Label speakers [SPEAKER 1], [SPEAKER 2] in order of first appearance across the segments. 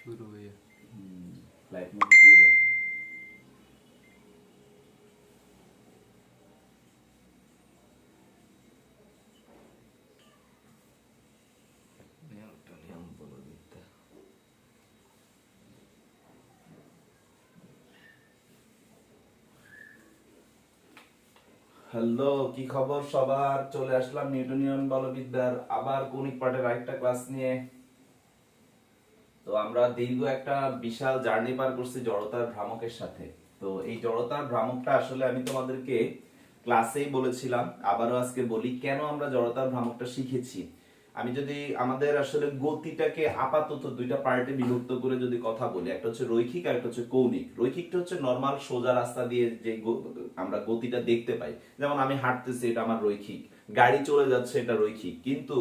[SPEAKER 1] শুরু হয়ে
[SPEAKER 2] flight mode দিয়ে দাও। নিউটনিয়ান বলবিদ্যা। হ্যালো, কি খবর সবার? চলে আসলাম নিউটনিয়ান বলবিদ্যার আবার কৌণিক পাঠের আরেকটা ক্লাস নিয়ে। তো আমরা দীর্ঘ একটা বিশাল জার্নি পার করছি জড়তার ভ্রামকের সাথে। তো এই জড়তার ভ্রামকটা আসলে আমি তোমাদেরকে ক্লাসেই বলেছিলাম, আবারও আজকে বলি কেন আমরা জড়তার ভ্রামকটা শিখেছি। আমি যদি আমাদের আসলে গতিটাকে আপাতত দুইটা পার্টে বিভক্ত করে যদি কথা বলি, একটা হচ্ছে রৈখিক আর একটা হচ্ছে কৌণিক। রৈখিকটা হচ্ছে নরমাল সোজা রাস্তা দিয়ে যে আমরা গতিটা দেখতে পাই, যেমন আমি হাঁটতেছি, এটা আমার রৈখিক। গাড়ি চলে যাচ্ছে, এটা রৈখিক। কিন্তু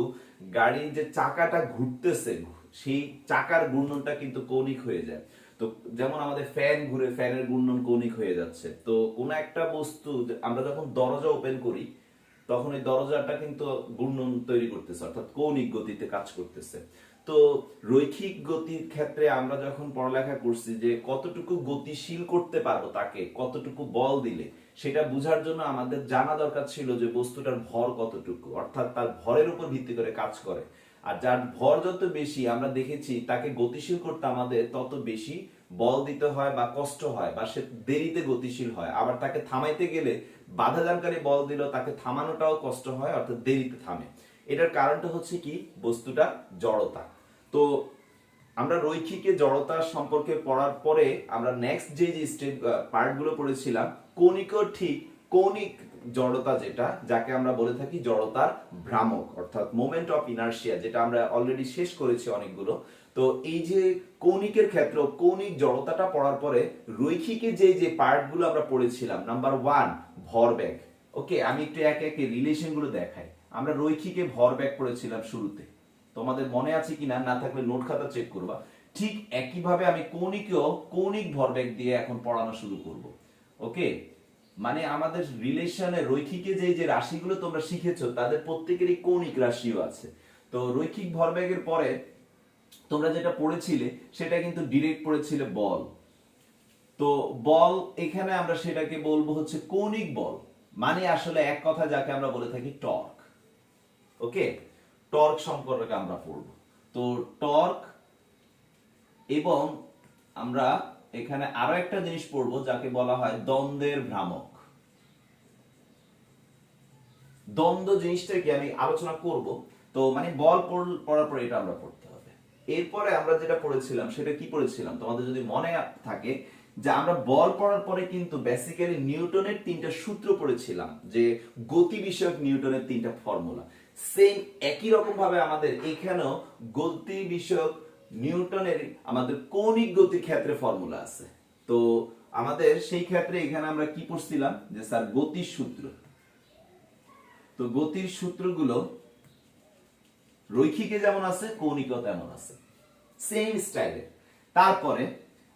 [SPEAKER 2] গাড়ির যে চাকাটা ঘুরতেছে, সেই চাকার ঘূর্ণনটা কিন্তু কৌণিক হয়ে যায়। তো যেমন আমাদের ফ্যান ঘুরে, ফ্যানের ঘূর্ণন কৌণিক হয়ে যাচ্ছে। তো কোন একটা বস্তু আমরা যখন দরজা ওপেন করি, তখন এই দরজাটা কিন্তু ঘূর্ণন তৈরি করতেছে, অর্থাৎ কৌণিক গতিতে কাজ করতেছে। তো রৈখিক গতির ক্ষেত্রে আমরা যখন পড়ালেখা করছি যে কতটুকু গতিশীল করতে পারবো, তাকে কতটুকু বল দিলে, সেটা বোঝার জন্য আমাদের জানা দরকার ছিল যে বস্তুটার ভর কতটুকু, অর্থাৎ তার ভরের উপর ভিত্তি করে কাজ করে। আর যার ভর যত বেশি আমরা দেখেছি, তাকে গতিশীল করতে আমাদের তত বেশি বল দিতে হয় বা কষ্ট হয়, বা সে দেরিতে গতিশীল হয়। আবার তাকে থামাইতে গেলে বাধাদানকারী বল দিল, তাকে থামানোটাও কষ্ট হয়, অর্থাৎ দেরিতে থামে। এটার কারণটা হচ্ছে কি, বস্তুটা জড়তা। তো আমরা রৈখিকে জড়তা সম্পর্কে পড়ার পরে আমরা নেক্সট যে স্টেপ পার্টগুলো পড়েছিলাম, কৌণিকও ঠিক কৌণিক জড়তা, যেটা যাকে আমরা বলে থাকি জড়তার ভ্রামক, অর্থাৎ মোমেন্ট অফ ইনার্শিয়া, যেটা আমরা অলরেডি শেষ করেছি অনেকগুলো। তো এই যে কৌণিকের ক্ষেত্রে কৌণিক জড়তাটা পড়ার পরে রৈখিকে যে পার্টগুলো আমরা পড়েছিলাম, নাম্বার 1 ভরবেগ। ওকে, আমি একটু একে একে রিলেশনগুলো দেখাই। আমরা রৈখিকে ভরবেগ পড়েছিলাম শুরুতে, তোমাদের মনে আছে কিনা, না থাকলে নোট খাতা চেক করবা। ঠিক একইভাবে আমি কৌণিকেও কৌণিক ভরবেগ দিয়ে এখন পড়ানো শুরু করব। ওকে, মানে আমাদের রিলেশনে রৈখিকে যে রাশিগুলো তোমরা শিখেছো, তাদের প্রত্যেকেরই কৌণিক রাশিও আছে। তো রৈখিক ভরবেগের পরে তোমরা যেটা পড়েছিলে, সেটা কিন্তু ডিরেক্ট পড়েছিলে বল। তো বল, এখানে আমরা সেটাকে বলবো হচ্ছে কৌণিক বল, মানে আসলে এক কথা যাকে আমরা বলে থাকি টর্ক। ওকে, টর্ক সম্পর্কে আমরা পড়ব। তো টর্ক, এবং আমরা এখানে আরো একটা জিনিস পড়বো যাকে বলা হয় দ্বন্দ্বের ভ্রামক। দ্বন্দ্ব জিনিসটা কি আমি আলোচনা করব। তো মানে বল পড়ার পরে এটা আমরা পড়তে হবে। এরপরে আমরা যেটা পড়েছিলাম, সেটা কি পড়েছিলাম তোমাদের যদি মনে থাকে, যে আমরা বল পড়ার পরে কিন্তু বেসিক্যালি নিউটনের 3টা সূত্র পড়েছিলাম, যে গতি বিষয়ক নিউটনের 3টা ফর্মুলা। সেম একই রকম ভাবে আমাদের এখানেও গতি বিষয়ক নিউটনের আমাদের কৌণিক গতির ক্ষেত্রে ফর্মুলা আছে। তো আমাদের সেই ক্ষেত্রে এখানে আমরা কি পড়ছিলাম, যে স্যার গতির সূত্র। তো গতির সূত্রগুলো রৈখিকে যেমন আছে, কৌণিকেও তেমন আছে, সেম স্টাইলে। তারপরে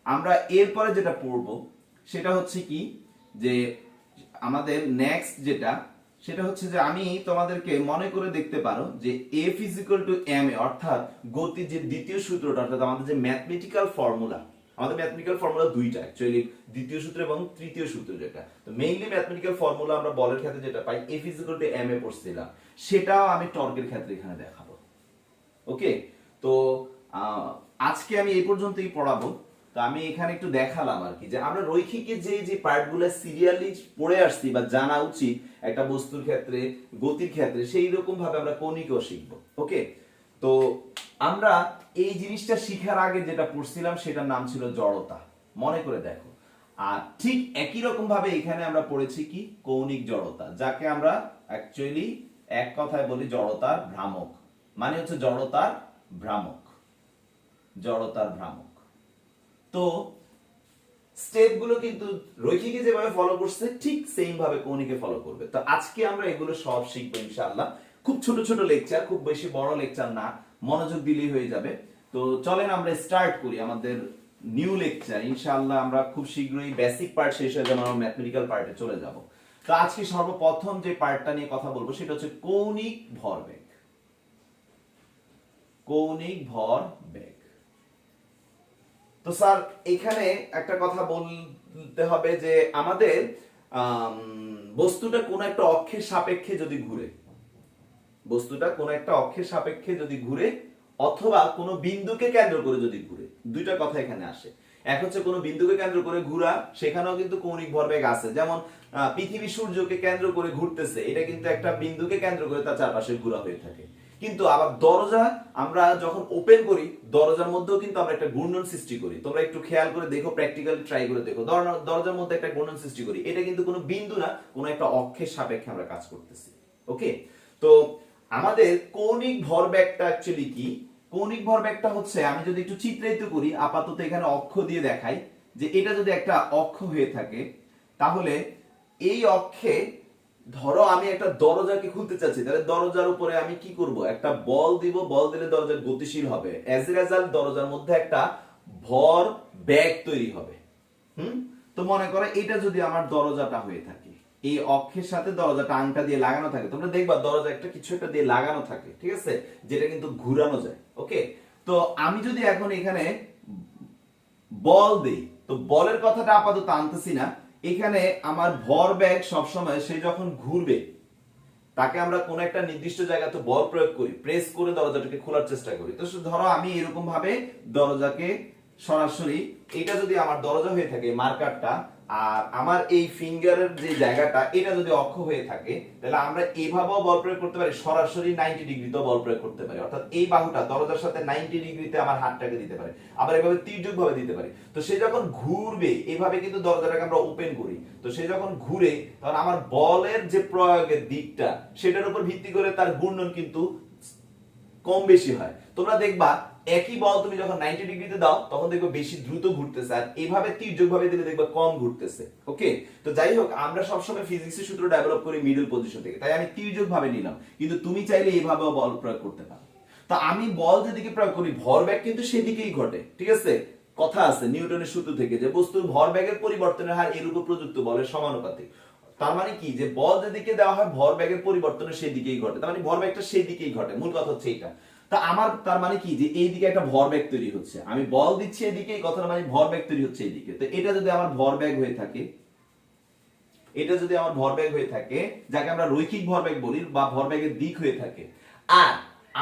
[SPEAKER 2] আমরা এরপরে যেটা পড়ব, সেটা হচ্ছে কি, যে আমাদের নেক্সট যেটা, সেটা হচ্ছে যে আমি তোমাদেরকে মনে করে দেখতে পারো যে F = ma, অর্থাৎ গতির যে দ্বিতীয় সূত্রটা, অর্থাৎ আমাদের যে ম্যাথমেটিক্যাল ফর্মুলা, আমাদের ম্যাথমেটিক্যাল ফর্মুলা দুইটা অ্যাকচুয়ালি, দ্বিতীয় সূত্র এবং তৃতীয় সূত্র যেটা। তো মেইনলি ম্যাথমেটিক্যাল ফর্মুলা আমরা বলের ক্ষেত্রে যেটা পাই, F = ma পড়ছিলাম, সেটাও আমি টর্কের ক্ষেত্রে এখানে দেখাবো। ওকে, তো আজকে আমি এই পর্যন্তই পড়াবো। তো আমি এখানে একটু দেখালাম আর কি, যে আমরা রৈখিকে যে পার্টগুলো সিরিয়ালি পড়ে আসছি বা জানা উচিত একটা বস্তুর ক্ষেত্রে, গতির ক্ষেত্রে, সেই রকম ভাবে আমরা কৌণিকও শিখবো। ওকে, তো আমরা এই জিনিসটা শিখার আগে যেটা পড়ছিলাম, সেটার নাম ছিল জড়তা। মনে করে দেখো। আর ঠিক একই রকম ভাবে এখানে আমরা পড়েছি কি, কৌণিক জড়তা, যাকে আমরা অ্যাকচুয়ালি এক কথায় বলি জড়তার ভ্রামক, মানে হচ্ছে জড়তার ভ্রামক, জড়তার ভ্রামক। তো স্টেপগুলো কিন্তু রৈখিকে যেভাবে ফলো করছে, ঠিক সেম ভাবে কৌণিকে ফলো করবে। তো আজকে আমরা এগুলো সব শিখবো ইনশাআল্লাহ। খুব ছোট ছোট লেকচার, খুব বেশি বড় লেকচার না, মনোযোগ দিলেই হয়ে যাবে। তো চলেন আমরা স্টার্ট করি আমাদের নিউ লেকচার। ইনশাআল্লাহ আমরা খুব শীঘ্রই বেসিক পার্ট শেষ হয়ে যাবে, আমরা ম্যাথমেটিক্যাল পার্টে চলে যাব। তো আজকে সর্বপ্রথম যে পার্টটা নিয়ে কথা বলবো, সেটা হচ্ছে কৌণিক ভরবেগ। কৌণিক ভরবেগ। তো স্যার এখানে একটা কথা বলতে হবে যে আমাদের বস্তুটা কোন একটা অক্ষের সাপেক্ষে যদি ঘুরে, বস্তুটা কোন একটা অক্ষের সাপেক্ষে যদি ঘুরে অথবা কোনো বিন্দুকে কেন্দ্র করে যদি ঘুরে, দুইটা কথা এখানে আসে। এক হচ্ছে কোনো বিন্দুকে কেন্দ্র করে ঘোরা, সেখানেও কিন্তু কৌণিক ভরবেগ আছে। যেমন পৃথিবী সূর্যকে কেন্দ্র করে ঘুরতেছে, এটা কিন্তু একটা বিন্দুকে কেন্দ্র করে তার চারপাশে ঘোরা হয়ে থাকে। কিন্তু আবার দরজা আমরা যখন ওপেন করি, দরজার মধ্যেও কিন্তু আমরা একটা ঘূর্ণন সৃষ্টি করি। তোমরা একটু খেয়াল করে দেখো, প্র্যাকটিক্যালি ট্রাই করে দেখো, দরজার মধ্যে একটা ঘূর্ণন সৃষ্টি করি। এটা কিন্তু কোনো বিন্দু না, কোনো একটা অক্ষের সাপেক্ষে আমরা কাজ করতেছি। ওকে, তো আমাদের কৌণিক ভরবেগটা অ্যাকচুয়ালি কি? কৌণিক ভরবেগটা হচ্ছে, আমি যদি একটু চিত্রায়িত করি, আপাতত এখানে অক্ষ দিয়ে দেখাই, যে এটা যদি একটা অক্ষ হয়ে থাকে, তাহলে এই অক্ষে ধরো আমি একটা দরজাকে খুলতে চাচ্ছি, তাহলে দরজার উপরে আমি কি করব? একটা বল দিব, বল দিলে দরজা গতিশীল হবে। অ্যাজ এ রেজাল্ট দরজার মধ্যে একটা ভর বেগ তৈরি হবে। তো মনে করো এটা যদি আমার দরজাটা হয়ে থাকে, এই অক্ষের সাথে দরজাটা আংটা দিয়ে লাগানো থাকে, তোমরা দেখবা দরজা একটা কিছু একটা দিয়ে লাগানো থাকে, ঠিক আছে, যেটা কিন্তু ঘুরানো যায়। ওকে, তো আমি যদি এখন এখানে বল দেই, তো বলের কথাটা আপাতত আনতেছি না, এখানে আমার ভর বেগ সবসময় সে যখন ঘুরবে তাকে আমরা কোন একটা নির্দিষ্ট জায়গাতে বল প্রয়োগ করি, প্রেস করে দরজাটাকে খোলার চেষ্টা করি। তো ধরো আমি এরকম ভাবে দরজাকে সরাসরি, এটা যদি আমার দরজা হয়ে থাকে মার্কারটা, আর আমার এই ফিঙ্গারের যে জায়গাটা এটা যদি অক্ষ হয়ে থাকে, তাহলে আমরা এইভাবেও বল প্রয়োগ করতে পারি, সরাসরি 90 ডিগ্রিতেও বল প্রয়োগ করতে পারি। অর্থাৎ এই বাহুটা দরজার সাথে 90 ডিগ্রিতে আমার হাতটাকে দিতে পারি, আবার এভাবে তির্যক ভাবে দিতে পারি। তো সে যখন ঘুরবে, এইভাবে কিন্তু দরজাটাকে আমরা ওপেন করি, তো সে যখন ঘুরে, তখন আমার বলের যে প্রয়োগের দিকটা, সেটার উপর ভিত্তি করে তার ঘূর্ণন কিন্তু কম বেশি হয়। তোমরা দেখবা একই বল তুমি যখন 90 ডিগ্রিতে দাও, তখন দেখবে বেশি দ্রুত ঘুরতেছে, আর এইভাবে তির্যক ভাবে দিলে দেখবে কম ঘুরতেছে। ওকে, তো যাই হোক, আমরা সবসময় ফিজিক্সের সূত্র ডেভেলপ করি মিডল পজিশন থেকে, তাই আমি তির্যক ভাবে নিলাম, কিন্তু তুমি চাইলে এইভাবেও বল প্রয়োগ করতে পারো। তো আমি বল যেদিকে প্রয়োগ করি, ভরবেগ কিন্তু সেদিকেই ঘটে, ঠিক আছে। কথা আছে নিউটনের সূত্র থেকে যে বস্তুর ভরবেগের পরিবর্তনের হার এর উপর প্রযুক্ত বলের সমানুপাতিক। তার মানে কি, যে বল যেদিকে দেওয়া হয় ভরবেগের পরিবর্তন সেদিকেই ঘটে, তার মানে ভরবেগটা সেদিকেই ঘটে। মূল কথা হচ্ছে এটা। তা আমার তার মানে কি, যে এই দিকে একটা ভরবেগ তৈরি হচ্ছে, আমি বল দিচ্ছি এদিকে, কথাটা মানে ভরবেগ তৈরি হচ্ছে এইদিকে। তো এটা যদি আমার ভরবেগ হয়ে থাকে, এটা যদি আমার ভরবেগ হয়ে থাকে, যাকে আমরা রৈখিক ভরবেগ বলি, বা ভরবেগের দিক হয়ে থাকে, আর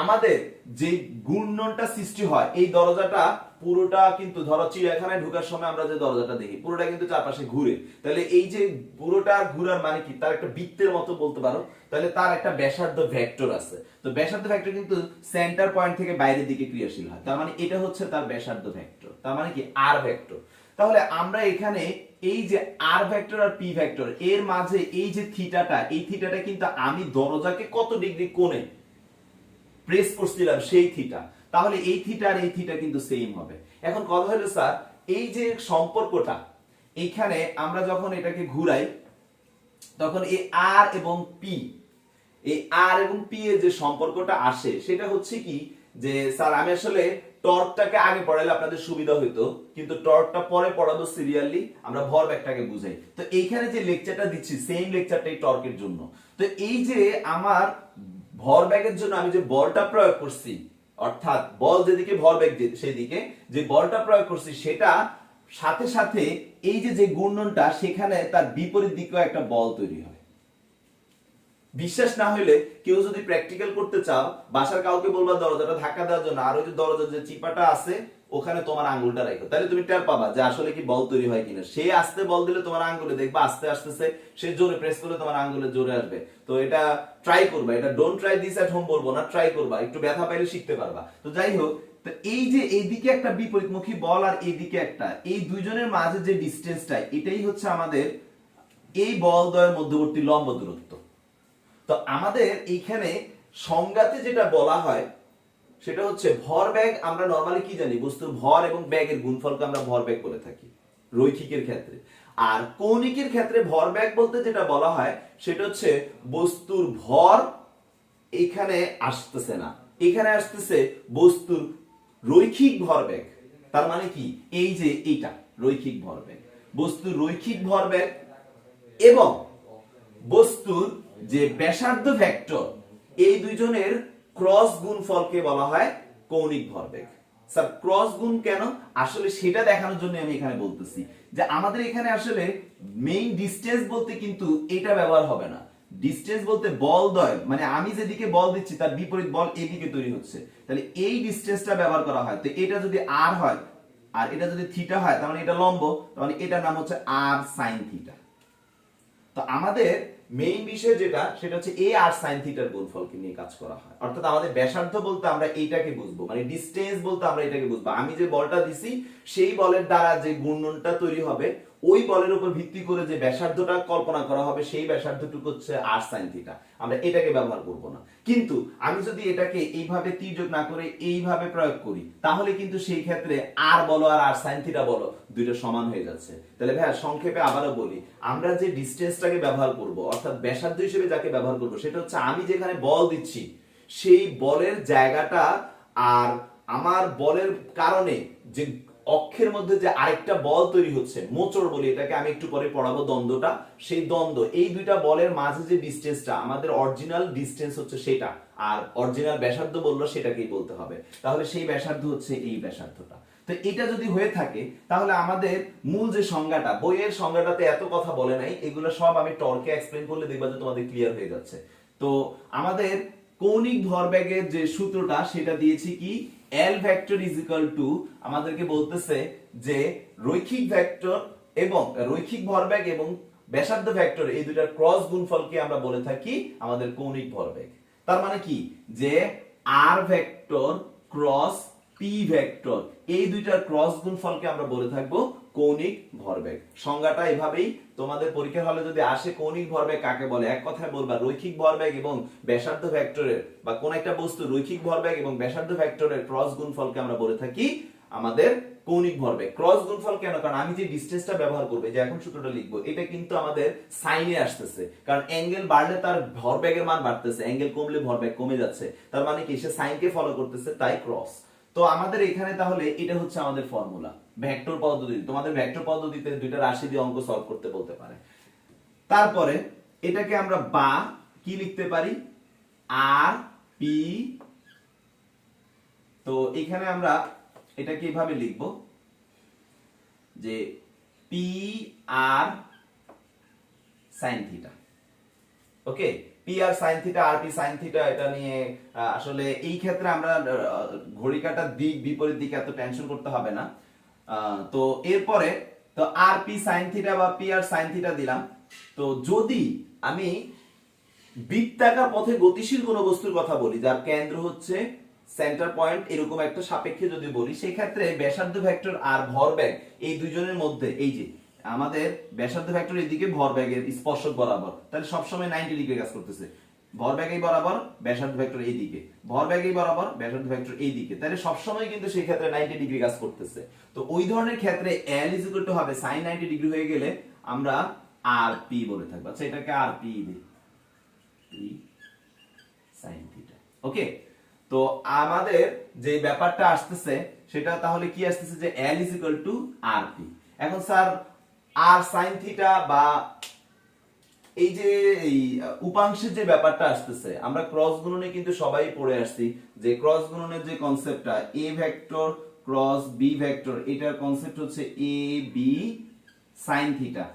[SPEAKER 2] আমাদের যে ঘূর্ণনটা সৃষ্টি হয়, এই দরজাটা পুরোটা কিন্তু, ধরো চিড়িয়াখানায় ঢোকার সময় আমরা যে দরজাটা দেখি, পুরোটা কিন্তু চারপাশে ঘুরে। তাহলে এই যে পুরোটা ঘুরার মানে কি, তার একটা বৃত্তের মতো বলতে পারো। তাহলে তার একটা ব্যাসার্ধ ভেক্টর আছে। তো ব্যাসার্ধ ভেক্টর কিন্তু সেন্টার পয়েন্ট থেকে বাইরের দিকে ক্রিয়াশীল হয়, তার মানে এটা হচ্ছে তার ব্যাসার্ধ ভেক্টর, তার মানে কি আর ভেক্টর। তাহলে আমরা এখানে এই যে আর ভেক্টর আর পি ভেক্টর এর মাঝে এই যে থিটাটা, এই থিটাটা কিন্তু আমি দরজাকে কত ডিগ্রি কোণে প্রেস করছিলাম সেই থিটা, তাহলে এই থিটা আর এই থিটা কিন্তু সেম হবে। এখন কথা হলো স্যার, এই যে সম্পর্কটা, এইখানে আমরা যখন এটাকে ঘুরাই, তখন এই আর এবং পি, এই আর এবং পি এর যে সম্পর্কটা আসে, সেটা হচ্ছে কি, যে স্যার আমি আসলে টর্কটাকে আগে পড়াইলে আপনাদের সুবিধা হইতো, কিন্তু টর্কটা পরে পড়াবো সিরিয়ালি, আমরা ভরবেগটাকে বুঝাই। তো এইখানে যে লেকচারটা দিচ্ছি, সেম লেকচারটাই টর্কের জন্য। তো এই যে আমার ভরবেগের জন্য আমি যে বলটা প্রয়োগ করছি, অর্থাৎ বল যেদিকে ভরবেগ সেদিকে যে বলটা প্রয়োগ করছি, সেটা সাথে সাথে এই যে ঘূর্ণনটা, সেখানে তার বিপরীত দিকেও একটা বল তৈরি হয়। বিশ্বাস না হইলে কেউ যদি প্র্যাকটিক্যাল করতে চাও, বাসার কাউকে বলবা দরজাটা ধাক্কা দেওয়ার জন্য, আর ওই যে দরজার যে চিপাটা আছে ওখানে তোমার আঙ্গুলটা রাখো, তাহলে তুমি টের পাবা যে আসলে কি বল তৈরি হয় কিনা। সে আস্তে বল দিলে তোমার আঙ্গুলে দেখবা আস্তে আসতেছে, সে জোরে প্রেস করলে তোমার আঙ্গুলে জোরে আসবে। তো এটা ট্রাই করবা, এটা don't try this at home বলবো না, ট্রাই করবা, একটু ব্যথা পাইলে শিখতে পারবা। তো যাই হোক, তো এই যে এইদিকে একটা বিপরীতমুখী বল আর এইদিকে একটা, এই দুইজনের মাঝে যে ডিসটেন্সটা, এটাই হচ্ছে আমাদের এই বল দ্বয়ের মধ্যবর্তী লম্ব দূরত্ব। তো আমাদের এইখানে সংজ্ঞাতে যেটা বলা হয়, সেটা হচ্ছে ভরবেগ। আমরা নরমালি কি জানি, বস্তুর ভর এবং বেগের গুণফলকে আমরা ভরবেগ বলে থাকি রৈখিকের ক্ষেত্রে। আর কৌণিকের ক্ষেত্রে ভরবেগ বলতে যেটা বলা হয়, সেটা হচ্ছে বস্তুর ভর এখানে আসতেছে না, এখানে আসতেছে বস্তুর রৈখিক ভরবেগ। তার মানে কি, এই যে এইটা রৈখিক ভরবেগ, বস্তুর রৈখিক ভরবেগ এবং বস্তুর যে ব্যাসার্ধ ভেক্টর, এই দুইজনের ক্রস গুণফলকে বলা হয় কৌণিক ভরবেগ। স্যার ক্রস গুণ কেন? আসলে সেটা দেখানোর জন্য আমি এখানে বলতেছি যে আমাদের এখানে আসলে মেইন ডিসটেন্স বলতে কিন্তু এটা ব্যবহার হবে না। ডিসটেন্স বলতে বল দ্বয়, মানে আমি যেদিকে বল দিচ্ছি তার বিপরীত বল এদিকে তৈরি হচ্ছে, তাহলে এই ডিসটেন্সটা ব্যবহার করা হয়। তো এটা যদি আর হয় আর এটা যদি থিটা হয়, তার মানে এটা লম্ব, তার মানে এটার নাম হচ্ছে আর সাইন থিটা। তো আমাদের মেইন বিষয় যেটা সেটা হচ্ছে এ আর সাইন থিটার গুণফলকে নিয়ে কাজ করা হয়। অর্থাৎ আমাদের ব্যাসার্ধ বলতে আমরা এইটাকে বুঝবো, মানে ডিসটেন্স বলতে আমরা এটাকে বুঝবো। আমি যে বলটা দিছি সেই বলের দ্বারা যে ঘূর্ণনটা তৈরি হবে, ওই বলের উপর ভিত্তি করে যে ব্যাসার্ধটা কল্পনা করা হবে সেই ব্যাসার্ধটুকু হচ্ছে আর সাইন থিটা। আমরা এটাকে ব্যবহার করব না। কিন্তু আমি যদি এটাকে এইভাবে তির্যক না করে এইভাবে প্রয়োগ করি, তাহলে কিন্তু সেই ক্ষেত্রে আর বলো আর আর সাইন থিটা বলো দুইটা সমান হয়ে যাচ্ছে। তাহলে ভাইয়া সংক্ষেপে আবারও বলি, আমরা যে ডিসটেন্সটাকে ব্যবহার করব অর্থাৎ ব্যাসার্ধ হিসেবে যাকে ব্যবহার করব সেটা হচ্ছে আমি যেখানে বল দিচ্ছি সেই বলের জায়গাটা আর আমার বলের কারণে যে অক্ষের মধ্যে যে আরেকটা বল তৈরি হচ্ছে, মোচড় বলি এটাকে, আমি একটু পরে পড়াবো দ্বন্দ্বটা, সেই দ্বন্দ্ব এই দুইটা বলের মাঝে যে ডিসটেন্সটা আমাদের অরিজিনাল ডিসটেন্স হচ্ছে সেটা, আর অরিজিনাল ব্যাসার্ধ বললো সেটাকেই বলতে হবে। তাহলে সেই ব্যাসার্ধ হচ্ছে এই ব্যাসার্ধটা। তো এটা যদি হয়ে থাকে তাহলে আমাদের মূল যে সংজ্ঞাটা, বইয়ের সংজ্ঞাটাতে এত কথা বলে নাই, এগুলো সব আমি টর্কে এক্সপ্লেন করলে দেখবা যে তোমাদের ক্লিয়ার হয়ে যাচ্ছে। তো আমাদের কৌণিক ভরবেগের যে সূত্রটা সেটা দিয়েছি কি, L vector is equal two, আমাদেরকে বলতেছে যে রৈখিক ভেক্টর এবং রৈখিক ভরবেগ এবং ব্যাসার্ধ ভেক্টর এই দুইটার ক্রস গুণফলকে আমরা বলে থাকি আমাদের কৌণিক ভরবেগ। তার মানে কি, যে R vector cross P vector এই দুইটার ক্রস গুণফলকে আমরা বলে থাকবো কৌণিক ভরবেগ। সংজ্ঞাটা এভাবেই তোমাদের পরীক্ষার হলে যদি আসে কৌণিক ভরবেগ কাকে বলে, এক কথায় বলবা রৈখিক ভরবেগ এবং ব্যাসার্ধ ভেক্টরের, বা কোন একটা বস্তু রৈখিক ভরবেগ এবং ব্যাসার্ধ ভেক্টরের ক্রস গুণফলকে আমরা বলে থাকি আমাদের কৌণিক ভরবেগ। ক্রস গুণফল কেন? কারণ আমি যে ডিসটেন্সটা ব্যবহার করব, যে এখন সূত্রটা লিখবো, এটা কিন্তু আমাদের সাইনে আসতেছে, কারণ অ্যাঙ্গেল বাড়লে তার ভরবেগের মান বাড়তেছে, অ্যাঙ্গেল কমলে ভরবেগ কমে যাচ্ছে, তার মানে কি সে সাইনকে ফলো করতেছে, তাই ক্রস। তো আমাদের এখানে তাহলে এটা হচ্ছে আমাদের ফর্মুলা ভেক্টর পদ্ধতি। তোমাদের ভেক্টর পদ্ধতিতে দুইটা রাশি দিয়ে অঙ্ক সলভ করতে বলতে পারে। তারপরে এটাকে আমরা বা কি লিখতে পারি, আর পি। তো এখানে আমরা এটাকে এইভাবে লিখব যে পি আর সাইন থিটা। ওকে, পি আর সাইন থিটা, আর পি সাইন থিটা, এটা নিয়ে আসলে এই ক্ষেত্রে আমরা ঘড়ি কাটার দিক বিপরীত দিকে এত টেনশন করতে হবে না। তো এরপরে তো আর পি সাইন থিটা বা পি আর সাইন থিটা দিলাম। তো যদি আমি বৃত্তাকার পথে গতিশীল কোন বস্তুর কথা বলি যার কেন্দ্র হচ্ছে সেন্টার পয়েন্ট এরকম একটা সাপেক্ষে যদি বলি, সেই ক্ষেত্রে ব্যাসার্ধ ভেক্টর আর ভরবেগ এই দুইজনের মধ্যে, এই যে আমাদের ব্যাসার্ধ ভেক্টর এদিকে ভরবেগের স্পর্শক বরাবর, তাহলে সবসময় 90 ডিগ্রি কাজ করতেছে। ভরবেগ এই বরাবর, ব্যাসার্ধ ভেক্টর এইদিকে, ভরবেগ এই বরাবর, ব্যাসার্ধ ভেক্টর এইদিকে, তাহলে সবসময় কিন্তু সেই ক্ষেত্রে 90 ডিগ্রি কাজ করতেছে। তো ওই ধরনের ক্ষেত্রে L ইজ ইকুয়াল টু হবে sin 90 ডিগ্রি হয়ে গেলে আমরা আর পি বলে থাকবো। আচ্ছা, এটাকে আর পি দিই, sin থিটা। ওকে, তো আমাদের যে ব্যাপারটা আসতেছে সেটা তাহলে কি আসতেছে, যে L is equal to R P. এখন স্যার আর সাইন থিটা বা এই যে এই উপাংশের যে ব্যাপারটা আসতেছে, আমরা ক্রস গুণনে কিন্তু সবাই পড়ে আসছি যে ক্রস গুণনের যে কনসেপ্টটা, A vector cross B vector, এটার কনসেপ্ট হচ্ছে এ বি সাইন থিটা।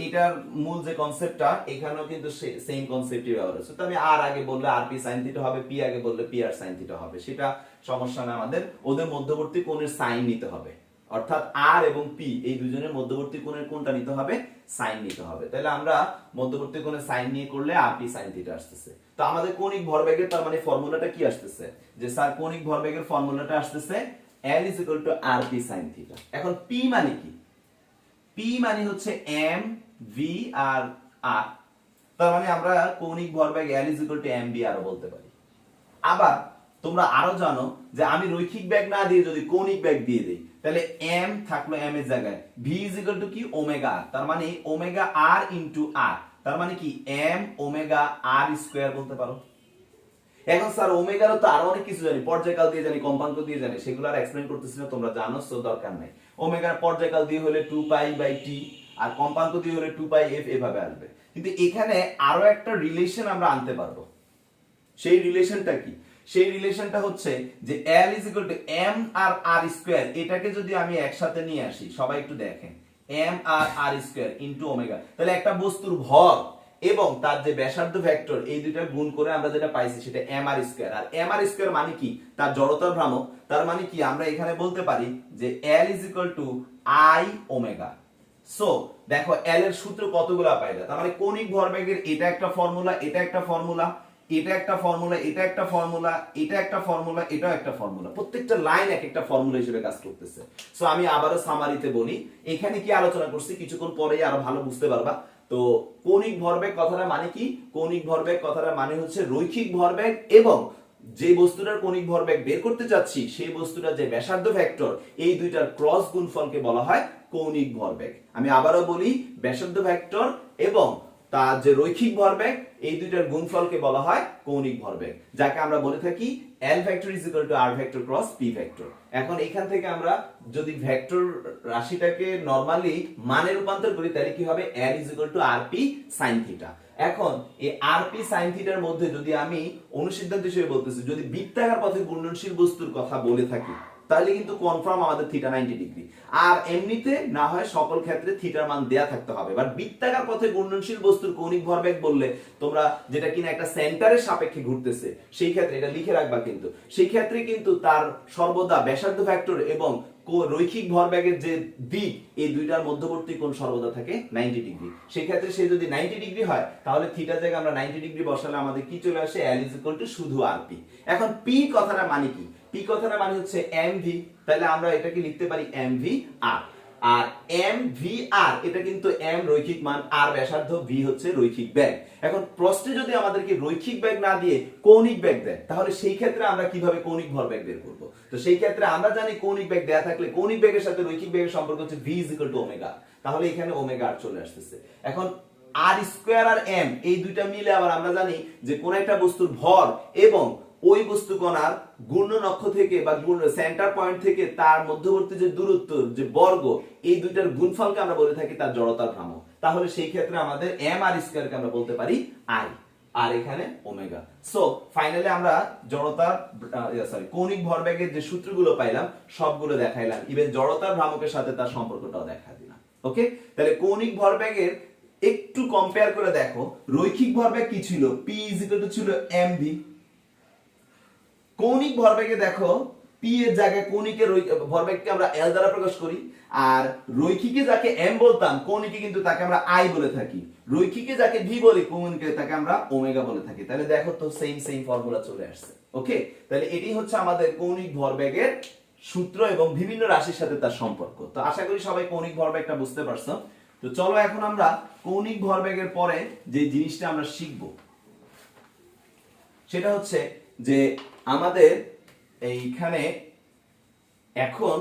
[SPEAKER 2] এটার মূল যে কনসেপ্টটা এখানেও কিন্তু সেম কনসেপ্টই ব্যবহার হচ্ছে। তো আমি আর আগে বললে আর পি সাইন থিটা হবে, পি আগে বললে পি আর সাইন থিটা হবে, সেটা সমস্যা না। আমাদের ওদের মধ্যবর্তী কোণের সাইন নিতে হবে, অর্থাৎ আর এবং পি এই দুজনের মধ্যবর্তী কোণের কোণটা নিতে হবে, সাইন নিতে হবে। তাহলে আমরা মধ্যবর্তী কোণের সাইন নিয়ে করলে আর পি সাইন থিটা আসতেছে। তো আমাদের কৌণিক ভরবেগের তার মানে ফর্মুলাটা কি আসতেছে, যে স্যার কৌণিক ভরবেগের ফর্মুলাটা আসতেছে L is equal to rp sin theta। এখন p মানে কি, p মানে হচ্ছে m v আর r, তার মানে আমরা কৌণিক ভরবেগ L is equal to mv আরো বলতে পারি। আবার তোমরা আরো জানো যে আমি রৈখিক বেগ না দিয়ে যদি কৌণিক বেগ দিয়ে দেই, তাহলে m থাকলো m এর জায়গায়, v is equal to কি ওমেগা r, তার মানে ওমেগা r into r, তার মানে কি m ওমেগা r স্কয়ার বলতে পারো। এখন স্যার ওমেগারও তো আরো অনেক কিছু জানি, পর্যায়কাল দিয়ে জানি, কম্পাঙ্ক দিয়ে জানি, সেগুলো আর এক্সপ্লেন করতেছি না, তোমরা জানো, সো দরকার নাই। ওমেগার পর্যায়কাল দিয়ে হলে 2π/t আর কম্পাঙ্ক দিয়ে হলে 2πf এভাবে আসবে। কিন্তু এখানে আরো একটা রিলেশন আমরা আনতে পারবো। সেই রিলেশনটা কি, সেই রিলেশনটা হচ্ছে যে L is equal to M R R square, এটাকে যদি আমি একসাথে নিয়ে আসি, সবাই একটু দেখেন, M R R square into omega, তাহলে একটা বস্তুর ভর এবং তার যে ব্যাসার্ধ ভেক্টর, এই দুইটা গুণ করে আমরা যেটা পাইছি সেটা এম আর স্কয়ার। আর এম আর স্কয়ার মানে কি? তার জড়তার ভ্রামক। তার মানে কি আমরা এখানে বলতে পারি যে L is equal two I omega. So দেখো L এর সূত্র কতগুলা পাইলা, তার মানে কৌণিক ভরবেগের এটা একটা ফর্মুলা, এটা একটা ফর্মুলা, এটা একটা ফর্মুলা, এটা একটা ফর্মুলা, এটা একটা ফর্মুলা, এটাও একটা ফর্মুলা, প্রত্যেকটা লাইন এক একটা ফর্মুলা হিসেবে কাজ করতেছে। সো আমি আবারো সামারিতে বলি, এখানে কি আলোচনা করছি কিছুক্ষণ পরেই আরো ভালো বুঝতে পারবা। তো কৌণিক ভরবেগ কথাটা মানে কি? কৌণিক ভরবেগ কথাটা মানে হচ্ছে রৈখিক ভরবেগ এবং যে বস্তুটার কৌণিক ভরবেগ বের করতে চাচ্ছি সেই বস্তুটার যে ব্যাসার্ধ ভেক্টর, এই দুইটার ক্রস গুণফলকে বলা হয় কৌণিক ভরবেগ। আমি আবারো বলি, ব্যাসার্ধ ভেক্টর এবং তার যে রৈখিক ভরবেগ, এই দুইটার গুণফলকে বলা হয় কৌণিক ভরবেগ, যাকে আমরা বলে থাকি L vector is equal two R vector cross P vector. এখন এখান থেকে আমরা যদি ভেক্টর রাশিটাকে নরমালি মানে রূপান্তর করি, তাহলে কি হবে? L is equal two RP sin theta. এখন এই RP sin থিটার মধ্যে যদি আমি অনুসিদ্ধান্ত হিসেবে বলতেছি, যদি বৃত্তাকার পথে ঘূর্ণনশীল বস্তুর কথা বলে থাকি, তাহলে কিন্তু কনফার্ম আমাদের থিটা 90 ডিগ্রি। আর এমনিতে না হয় সকল ক্ষেত্রে থিটার মান দেয়া থাকতে হবে। বাট বৃত্তাকার পথে ঘূর্ণনশীল বস্তুর কৌণিক ভরবেগ বললে তোমরা যেটা কিনা একটা সেন্টারের সাপেক্ষে ঘুরতেছে, সেই ক্ষেত্রে এটা লিখে রাখবা, কিন্তু সেই ক্ষেত্রে কিন্তু তার সর্বদা ব্যাসার্ধ ভেক্টর এবং রৈখিক ভরবেগের যে দিক, এই দুইটার মধ্যবর্তী কোণ সর্বদা থাকে 90 ডিগ্রি। সেই ক্ষেত্রে সে যদি 90 ডিগ্রি হয়, তাহলে থিটার জায়গায় আমরা 90 ডিগ্রি বসালে আমাদের কি চলে আসে? L ইজ ইকুয়াল টু শুধু RP। এখন P কথাটা মানে কি? P কথাটা মানে হচ্ছে mv, তাহলে আমরা এটাকে লিখতে পারি mvr। আর mvr এটা কিন্তু m রৈখিক মান, r ব্যাসার্ধ, v হচ্ছে রৈখিক বেগ। এখন প্রশ্নে যদি আমাদেরকে রৈখিক বেগ না দিয়ে কৌণিক বেগ দেয়, তাহলে সেই ক্ষেত্রে আমরা কিভাবে কৌণিক ভরবেগ বের করব? তো সেই ক্ষেত্রে আমরা জানি কৌণিক বেগ দেয়া থাকলে কৌণিক বেগের সাথে রৈখিক বেগের সম্পর্ক হচ্ছে v is equal two omega. তাহলে এখানে ওমেগা আর চলে আসতেছে। এখন r স্কয়ার আর m এই দুইটা মিলে আবার আমরা জানি যে কোন একটা বস্তুর ভর এবং ওই বস্তু কণার ঘূর্ণন অক্ষ থেকে বা সেন্টার পয়েন্ট থেকে তার মধ্যবর্তী যে দূরত্ব, যে বর্গ, এই দুইটার গুণফলকে আমরা বলে থাকি তার জড়তার ভ্রামক। তাহলে সেই ক্ষেত্রে আমাদের m আর স্কয়ার কে আমরা বলতে পারি i, আর এখানে ওমেগা। সো ফাইনালি আমরা জড়তার কৌণিক ভরবেগের যে সূত্রগুলো পাইলাম সবগুলো দেখাইলাম, ইভেন জড়তার ভ্রামকের সাথে তার সম্পর্কটাও দেখা দিলাম। ওকে, তাহলে কৌণিক ভরবেগের একটু কম্পেয়ার করে দেখো, রৈখিক ভরবেগ কি ছিল? P ইজ ইকুয়াল টু ছিল mv। কৌণিক ভরবেগে দেখো, P এর জায়গায় কৌণিকের ভরবেগকে আমরা L দ্বারা প্রকাশ করি, আর রৈখিকে যাকে m বলতাম, কৌণিকে কিন্তু তাকে আমরা I বলে থাকি। রৈখিকে যাকে v বলি, কৌণিকে তাকে আমরা ওমেগা বলে থাকি। তাহলে দেখো তো সেম ফর্মুলা চলে আসছে। ওকে, তাহলে এটাই হচ্ছে আমাদের কৌণিক ভরবেগের সূত্র এবং বিভিন্ন রাশির সাথে তার সম্পর্ক। তো আশা করি সবাই কৌণিক ভরবেগটা বুঝতে পারছো। তো চলো এখন আমরা কৌণিক ভরবেগের পরে যে জিনিসটা আমরা শিখব, সেটা হচ্ছে যে আমাদের এইখানে এখন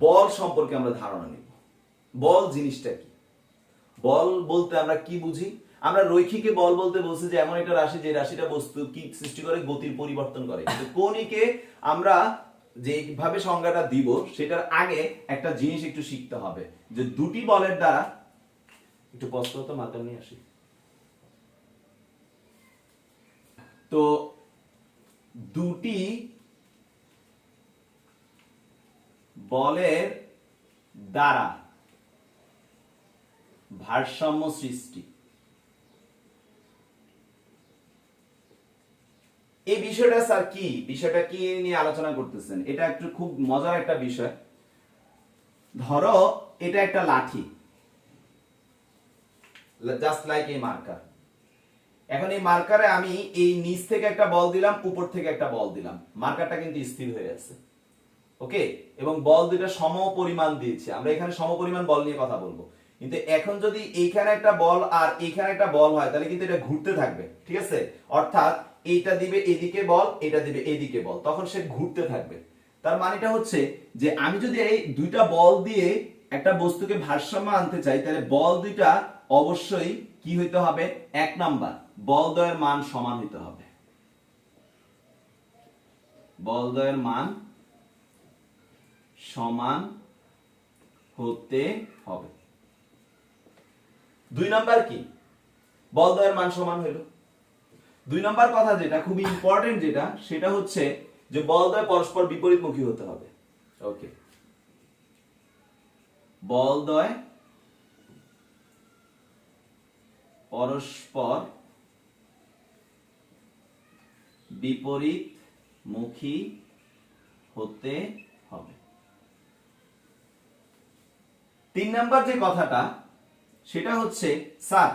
[SPEAKER 2] বল সম্পর্কে আমরা ধারণা নিব। বল জিনিসটা কি? বল বলতে আমরা কি বুঝি? আমরা রৈখিকে বল বলতে বলছি যে এমন একটা রাশি যে রাশিটা বস্তু কি সৃষ্টি করে? গতির পরিবর্তন করে। কিন্তু কৌণিকে আমরা যেভাবে সংজ্ঞাটা দিব, সেটার আগে একটা জিনিস একটু শিখতে হবে, যে দুটি বলের দ্বারা, একটু প্রশ্নত মাথা নিয়ে আসি, তো দুটি বলের দ্বারা ভারসাম্য সৃষ্টি, এই বিষয়টা স্যার কি? বিষয়টা কি নিয়ে আলোচনা করতেছেন? এটা একটু খুব মজার একটা বিষয়। ধরো এটা একটা লাঠি, জাস্ট লাইক এই মার্কার। এখন এই মার্কারে আমি এই নিচ থেকে একটা বল দিলাম, উপর থেকে একটা বল দিলাম, মার্কারটা কিন্তু স্থির হয়ে আছে। ওকে, এবং বল দুইটা সম পরিমাণ দিয়েছি। আমরা এখানে সম পরিমাণ বল নিয়ে কথা বলবো। কিন্তু এখন যদি এইখানে একটা বল আর এইখানে একটা বল হয়, তাহলে কিন্তু এটা ঘুরতে থাকবে, ঠিক আছে? অর্থাৎ এইটা দিবে এদিকে বল, এটা দিবে এদিকে বল, তখন সে ঘুরতে থাকবে। তার মানেটা হচ্ছে যে আমি যদি এই দুইটা বল দিয়ে একটা বস্তুকে ভারসাম্য আনতে চাই, তাহলে বল দুইটা অবশ্যই কি হইতে হবে? এক নাম্বার, বল দ্বয়ের মান সমান হইতে হবে। বল দ্বয়ের মান সমান হতে হবে। দুই নাম্বার কি? বল দ্বয়ের মান সমান হইল। দুই নাম্বার কথা যেটা খুব ইম্পর্টেন্ট যেটা সেটা হচ্ছে যে বলদ্বয় পরস্পর বিপরীতমুখী হতে হবে। ওকে, বলদ্বয় পরস্পর বিপরীতমুখী হতে হবে। তিন নাম্বার যে কথাটা সেটা হচ্ছে স্যার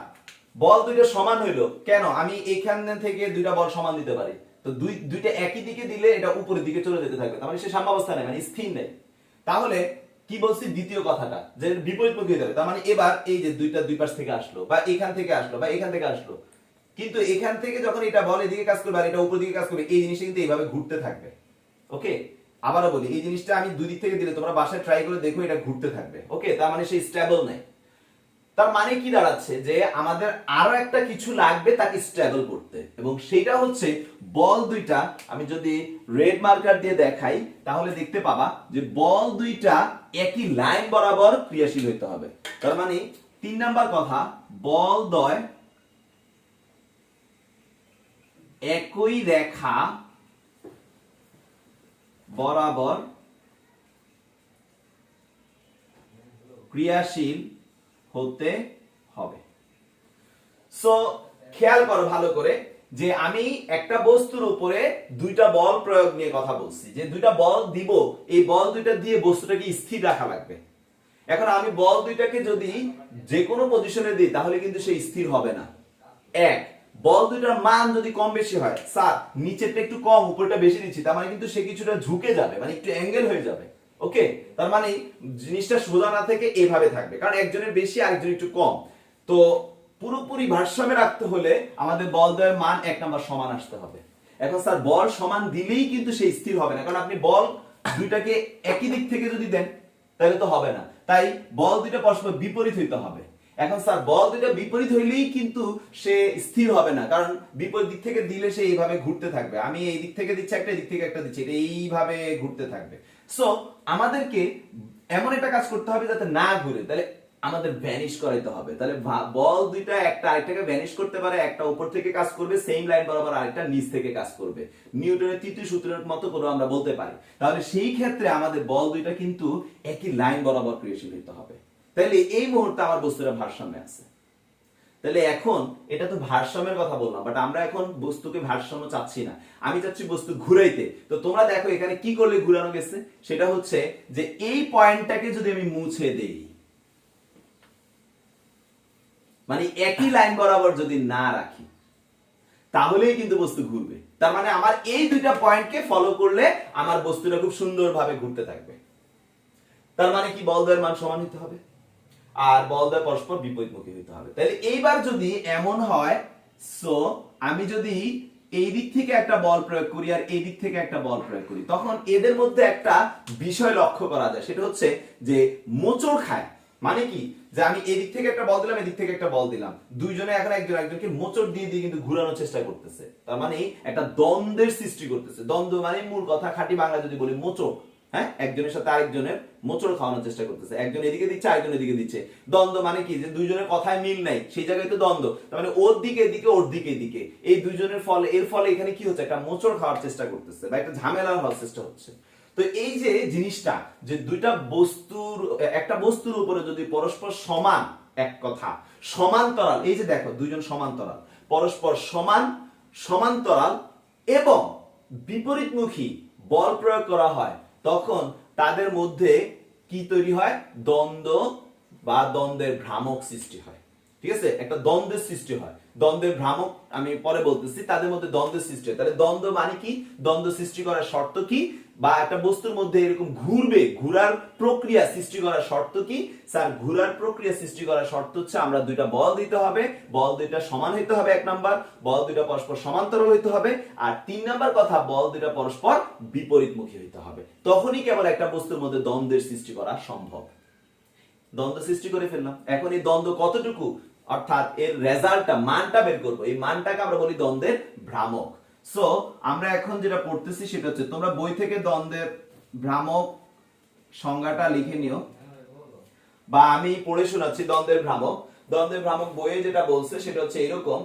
[SPEAKER 2] বল দুইটা সমান হইলো কেন, আমি এখান থেকে দুইটা বল সমান দিতে পারি, তো দুইটা একই দিকে দিলে এটা উপরের দিকে চলে যেতে থাকবে, তার মানে সে সাম্যাবস্থা নেই, মানে স্থির নেই। তাহলে কি বলছি দ্বিতীয় কথাটা যে বিপরীতমুখী হয়ে যাবে, তার মানে এবার এই যে দুইটা দুই পাশ থেকে আসলো বা এখান থেকে আসলো বা এখান থেকে আসলো, কিন্তু এখান থেকে যখন এটা বল এদিকে কাজ করবে আর এটা উপর দিকে কাজ করবে, এই জিনিসটা কিন্তু এইভাবে ঘুরতে থাকবে। ওকে, আবারও বলি এই জিনিসটা আমি দুই দিক থেকে দিলে তোমরা বাসায় ট্রাই করে দেখো, এটা ঘুরতে থাকবে। ওকে, তার মানে সেই স্টেবল নেই। তার মানে কি দাঁড়াচ্ছে যে আমাদের আরো একটা কিছু লাগবে তাকে স্টেবল করতে, এবং সেটা হচ্ছে বল দুইটা, আমি যদি রেড মার্কার দিয়ে দেখাই তাহলে দেখতে পাবা যে বল দুইটা একই লাইন বরাবর ক্রিয়াশীল হইতে হবে। তার মানে তিন নাম্বার কথা, বল দ্বয় একই রেখা বরাবর ক্রিয়াশীল হতে হবে। সো খেয়াল করো ভালো করে যে আমি একটা বস্তুর উপরে দুইটা বল প্রয়োগ নিয়ে কথা বলছি, যে দুইটা বল দিব, এই বল দুইটা দিয়ে বস্তুটাকে স্থির রাখা লাগবে। এখন আমি বল দুইটাকে যদি যে কোনো পজিশনে দিই তাহলে কিন্তু সে স্থির হবে না। এক, বল দুইটার মান যদি কম বেশি হয়, স্যার নিচেরটা একটু কম উপরটা বেশি দিচ্ছি, তার মানে কিন্তু সে কিছুটা ঝুঁকে যাবে, মানে একটু অ্যাঙ্গেল হয়ে যাবে। ওকে, তার মানে জিনিসটা সোজা না থেকে এভাবে থাকবে, কারণ একজনের বেশি আরেকজন একটু কম। তো পুরোপুরি ভারসাম্যে রাখতে হলে আমাদের বল দ্বয়ের মান এক নাম্বার সমান আসতে হবে। এখন স্যার বল সমান দিলেই কিন্তু সে স্থির হবে না, কারণ আপনি বল দুইটাকে একই দিক থেকে যদি দেন তাহলে তো হবে না, তাই বল দুইটা পরস্পর বিপরীত হইতে হবে। এখন স্যার বল দুইটা বিপরীত হইলেই কিন্তু সে স্থির হবে না, কারণ বিপরীত দিক থেকে দিলে সে এইভাবে ঘুরতে থাকবে, আমি এই দিক থেকে দিচ্ছি একটা, এই দিক থেকে একটা দিচ্ছি, এটা এইভাবে ঘুরতে থাকবে। সো আমাদেরকে এমন একটা কাজ করতে হবে যাতে না ঘুরে, তাহলে আমাদের ভ্যানিশ করাইতে হবে। তাহলে বল দুইটা একটা আরেকটাকে ভ্যানিশ করতে পারে, একটা উপর থেকে কাজ করবে সেম লাইন বরাবর, আরেকটা নিচ থেকে কাজ করবে, নিউটনের তৃতীয় সূত্রের মতো করে আমরা বলতে পারি। তাহলে সেই ক্ষেত্রে আমাদের বল দুইটা কিন্তু একই লাইন বরাবর ক্রিয়াশীল হতে হবে। তাহলে এই মুহূর্তে আমার বস্তুটা ভারসাম্যে আছে। তাহলে এখন এটা তো ভারসাম্যের কথা বললাম, বাট আমরা এখন বস্তুকে ভারসাম্য চাচ্ছি না, আমি চাচ্ছি বস্তু ঘুরাইতে। তো তোমরা দেখো এখানে কি করলে ঘুরানো গেছে, সেটা হচ্ছে যে এই পয়েন্টটাকে যদি আমি মুছে দেই, মানে একই লাইন বরাবর যদি না রাখি তাহলেই কিন্তু বস্তু ঘুরবে। তার মানে আমার এই দুইটা পয়েন্টকে ফলো করলে আমার বস্তুটা খুব সুন্দরভাবে ঘুরতে থাকবে। তার মানে কি বল দ্বয়ের মান সমান হতে হবে আর বল দ্বয় পরস্পর বিপরীতমুখী হতে হবে। তাহলে এইবার যদি এমন হয়, সো আমি যদি এই দিক থেকে একটা বল প্রয়োগ করি আর এই দিক থেকে একটা বল প্রয়োগ করি, তখন এদের মধ্যে একটা বিষয় লক্ষ্য করা যায়, সেটা হচ্ছে যে মোচড় খায়। মানে কি, যে আমি এদিক থেকে একটা বল দিলাম, এদিক থেকে একটা বল দিলাম, দুইজনে এখন একজন একজনকে মোচড় দিয়ে দিয়ে কিন্তু ঘুরানোর চেষ্টা করতেছে, তার মানে একটা দ্বন্দ্বের সৃষ্টি করতেছে। দ্বন্দ্ব মানে মূল কথা খাঁটি বাংলা যদি বলি মোচড়, হ্যাঁ, একজনের সাথে আরেকজনের মোচড় খাওয়ানোর চেষ্টা করতেছে, একজন এদিকে দিচ্ছে আরেকজন এদিকে দিচ্ছে। দ্বন্দ্ব মানে কি, যে দুইজনের কথায় মিল নাই, সেই জায়গায় তো দ্বন্দ্ব, তার মানে ওর দিকে এদিকে ওর দিকে এদিকে, এই দুইজনের ফলে এর ফলে এখানে কি হচ্ছে, একটা মোচড় খাওয়ার চেষ্টা করতেছে বা একটা ঝামেলা হওয়ার চেষ্টা হচ্ছে। তো এই যে জিনিসটা, যে দুইটা বস্তুর, একটা বস্তুর উপরে যদি পরস্পর সমান, এক কথা সমান্তরাল, এই যে দেখো দুইজন সমান্তরাল, পরস্পর সমান সমান্তরাল এবং বিপরীতমুখী বল প্রয়োগ করা হয়, তখন তাদের মধ্যে কি তৈরি হয়, দ্বন্দ্ব বা দ্বন্দ্বের ভ্রামক সৃষ্টি হয়। ঠিক আছে, একটা দ্বন্দ্বের সৃষ্টি হয়, দ্বন্দ্বের ভ্রামক আমি পরে বলতেছি, তাদের মধ্যে দ্বন্দ্বের সৃষ্টি হয়। তাহলে দ্বন্দ্ব মানে কি, দ্বন্দ্ব সৃষ্টি করার শর্ত কি, বা একটা বস্তুর মধ্যে এরকম ঘুরবে, ঘুরার প্রক্রিয়া সৃষ্টি করার শর্ত কি, স্যার ঘুরার প্রক্রিয়া সৃষ্টি করার শর্ত হচ্ছে আমরা দুইটা বল দিতে হবে, বল দুইটা সমান হইতে হবে, এক নাম্বার বল দুইটা পরস্পর সমান্তরাল হইতে হবে, আর তিন নাম্বার কথা বল দুইটা পরস্পর বিপরীতমুখী হইতে হবে, তখনই কেবল একটা বস্তুর মধ্যে দ্বন্দ্বের সৃষ্টি করা সম্ভব। দ্বন্দ্ব সৃষ্টি করে ফেললাম, এখন এই দ্বন্দ্ব কতটুকু, অর্থাৎ এর রেজাল্টটা, মানটা বের করবো, এই মানটাকে আমরা বলি দ্বন্দ্বের ভ্রামক। সো আমরা এখন যেটা পড়তেছি সেটা হচ্ছে, তোমরা বই থেকে দ্বন্দ্বের ভ্রামক সংজ্ঞাটা লিখে নিও, বা আমি পড়ে শোনাচ্ছি দ্বন্দ্বের ভ্রামক। দ্বন্দ্বের ভ্রামক বইয়ে যেটা বলছে সেটা হচ্ছে এরকম।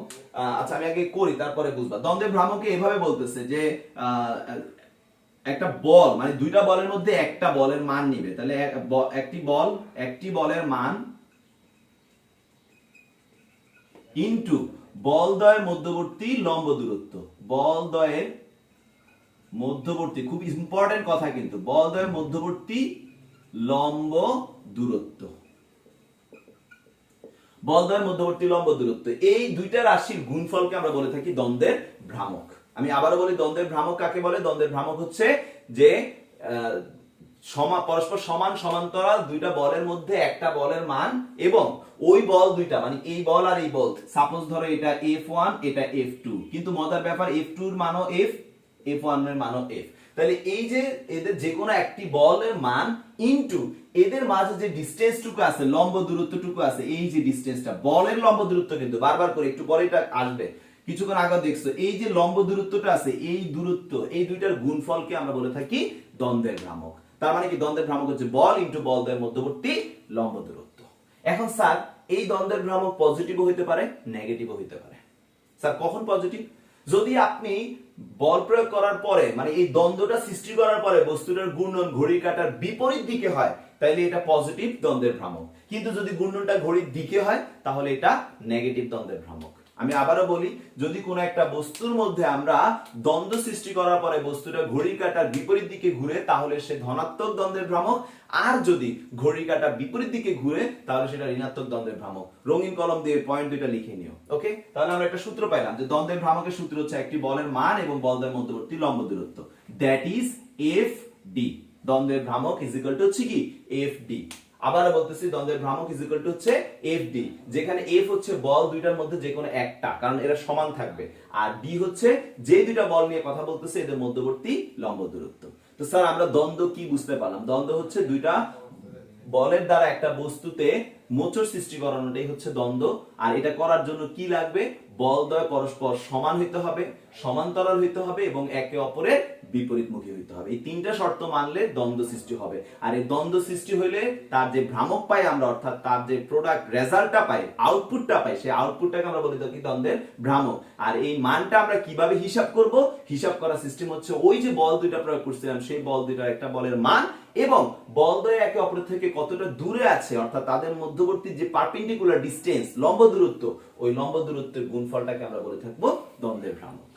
[SPEAKER 2] আচ্ছা আমি আগে করি তারপরে বুঝবা। দ্বন্দ্বের ভ্রামকে এভাবে বলতেছে যে একটা বল মানে দুইটা বলের মধ্যে একটা বলের মান নিবে, তাহলে একটি বলের মান ইনটু বলদ্বয়ের মধ্যবর্তী লম্ব দূরত্ব। বলদ্বয়ের মধ্যবর্তী, খুব ইম্পর্টেন্ট কথা কিন্তু, বলদ্বয়ের মধ্যবর্তী লম্ব দূরত্ব। বলদ্বয়ের মধ্যবর্তী লম্ব দূরত্ব, এই দুইটা রাশির গুণফলকে আমরা বলে থাকি দ্বন্দ্বের ভ্রামক। আমি আবারও বলি, দ্বন্দ্বের ভ্রামক কাকে বলে? দ্বন্দ্বের ভ্রামক হচ্ছে যে পরস্পর সমান সমান্তরাল দুইটা বলের মধ্যে একটা বলের মান এবং ওই বল দুইটা মানে এই বল আর এই বল, সাপোজ ধরো এটা F1 এটা F2, কিন্তু মজার ব্যাপার F2 এর মানও F, F1 এর মানও F। তাহলে এই যে এদের যে কোনো একটি বলের মান ইনটু এদের মাঝে যে ডিসটেন্সটুকু আছে, লম্ব দূরত্বটুকু আছে, এই যে ডিসটেন্সটা, বলের লম্ব দূরত্ব কিন্তু বারবার করে একটু পরে এটা আসবে, কিছুক্ষণ আগে দেখছো এই যে লম্ব দূরত্বটা আছে, এই দূরত্ব, এই দুইটার গুণফলকে আমরা বলে থাকি দ্বন্দ্বের ভ্রামক। তার মানে কি দ্বন্দ্বের ভ্রামক হচ্ছে বল ইনটু বলদ্বয়ের মধ্যবর্তী লম্ব দূরত্ব। এখন স্যার এই দ্বন্দ্বের ভ্রামক পজিটিভও হতে পারে নেগেটিভও হতে পারে। স্যার কখন পজিটিভ? যদি আপনি বল প্রয়োগ করার পরে মানে এই দ্বন্দ্বটা সৃষ্টি করার পরে বস্তুটার ঘূর্ণন ঘড়ির কাঁটার বিপরীত দিকে হয় তাহলে এটা পজিটিভ দ্বন্দ্বের ভ্রামক, কিন্তু যদি ঘূর্ণনটা ঘড়ির দিকে হয় তাহলে এটা নেগেটিভ দ্বন্দ্বের ভ্রামক। আমি আবারও বলি, যদি কোনো একটা বস্তুর মধ্যে আমরা দ্বন্দ্ব সৃষ্টি করার পরে বস্তুটা ঘড়ির কাঁটার বিপরীত দিকে ঘুরে তাহলে সে ধনাত্মক দ্বন্দ্বের ভ্রামক, আর যদি ঘড়ির কাঁটার বিপরীত দিকে ঘুরে তাহলে সেটা ঋণাত্মক দ্বন্দ্বের ভ্রামক। রঙিন কলম দিয়ে পয়েন্ট দুইটা লিখে নিও। ওকে, তাহলে আমরা একটা সূত্র পাইলাম যে দ্বন্দ্বের ভ্রামকের সূত্র হচ্ছে একটি বলের মান এবং বলদ্বয়ের মধ্যবর্তী লম্ব দূরত্ব, দ্যাট ইজ FD। দ্বন্দ্বের ভ্রামক ইজ ইকুয়াল টু হচ্ছে কি FD। আবার বলতেছি দ্বন্দ্বের ভ্রামক ইজ ইকুয়াল টু হচ্ছে FD, যেখানে F হচ্ছে বল দুইটার মধ্যে যে কোনো একটা, কারণ এরা সমান থাকবে, আর D হচ্ছে যে দুইটা বল নিয়ে কথা বলতেছে এদের মধ্যবর্তী লম্ব দূরত্ব। তো স্যার আমরা দ্বন্দ্ব কি বুঝতে পারলাম? দ্বন্দ্ব হচ্ছে দুইটা বলের দ্বারা একটা বস্তুতে মোচড় সৃষ্টি করানোটাই হচ্ছে দ্বন্দ্ব। আর এটা করার জন্য কি লাগবে? বলদ্বয় পরস্পর সমান হইতে হবে, সমান্তরাল হইতে হবে এবং একে অপরের বিপরীতমুখী হইতে হবে। এই তিনটা শর্ত মানলে দ্বন্দ্ব সৃষ্টি হবে। আর এই দ্বন্দ্ব সৃষ্টি হইলে তার যে ভ্রামক পাই আমরা, অর্থাৎ তার যে প্রোডাক্ট রেজাল্টটা পাই, আউটপুটটা পাই, সেই আউটপুটটাকে আমরা বলি থাকি দ্বন্দ্বের ভ্রামক। আর এই মানটা আমরা কিভাবে হিসাব করব? হিসাব করার সিস্টেম হচ্ছে ওই যে বল দুইটা প্রয়োগ করছিলাম সেই বল দুইটার একটা বলের মান এবং বলদ্বয় একে অপরের থেকে কতটা দূরে আছে, অর্থাৎ তাদের মধ্যবর্তী যে পারপেন্ডিকুলার ডিসটেন্স, লম্ব দূরত্ব, ওই লম্ব দূরত্বের গুণফলটাকে আমরা বলে থাকবো দ্বন্দ্বের ভ্রামক।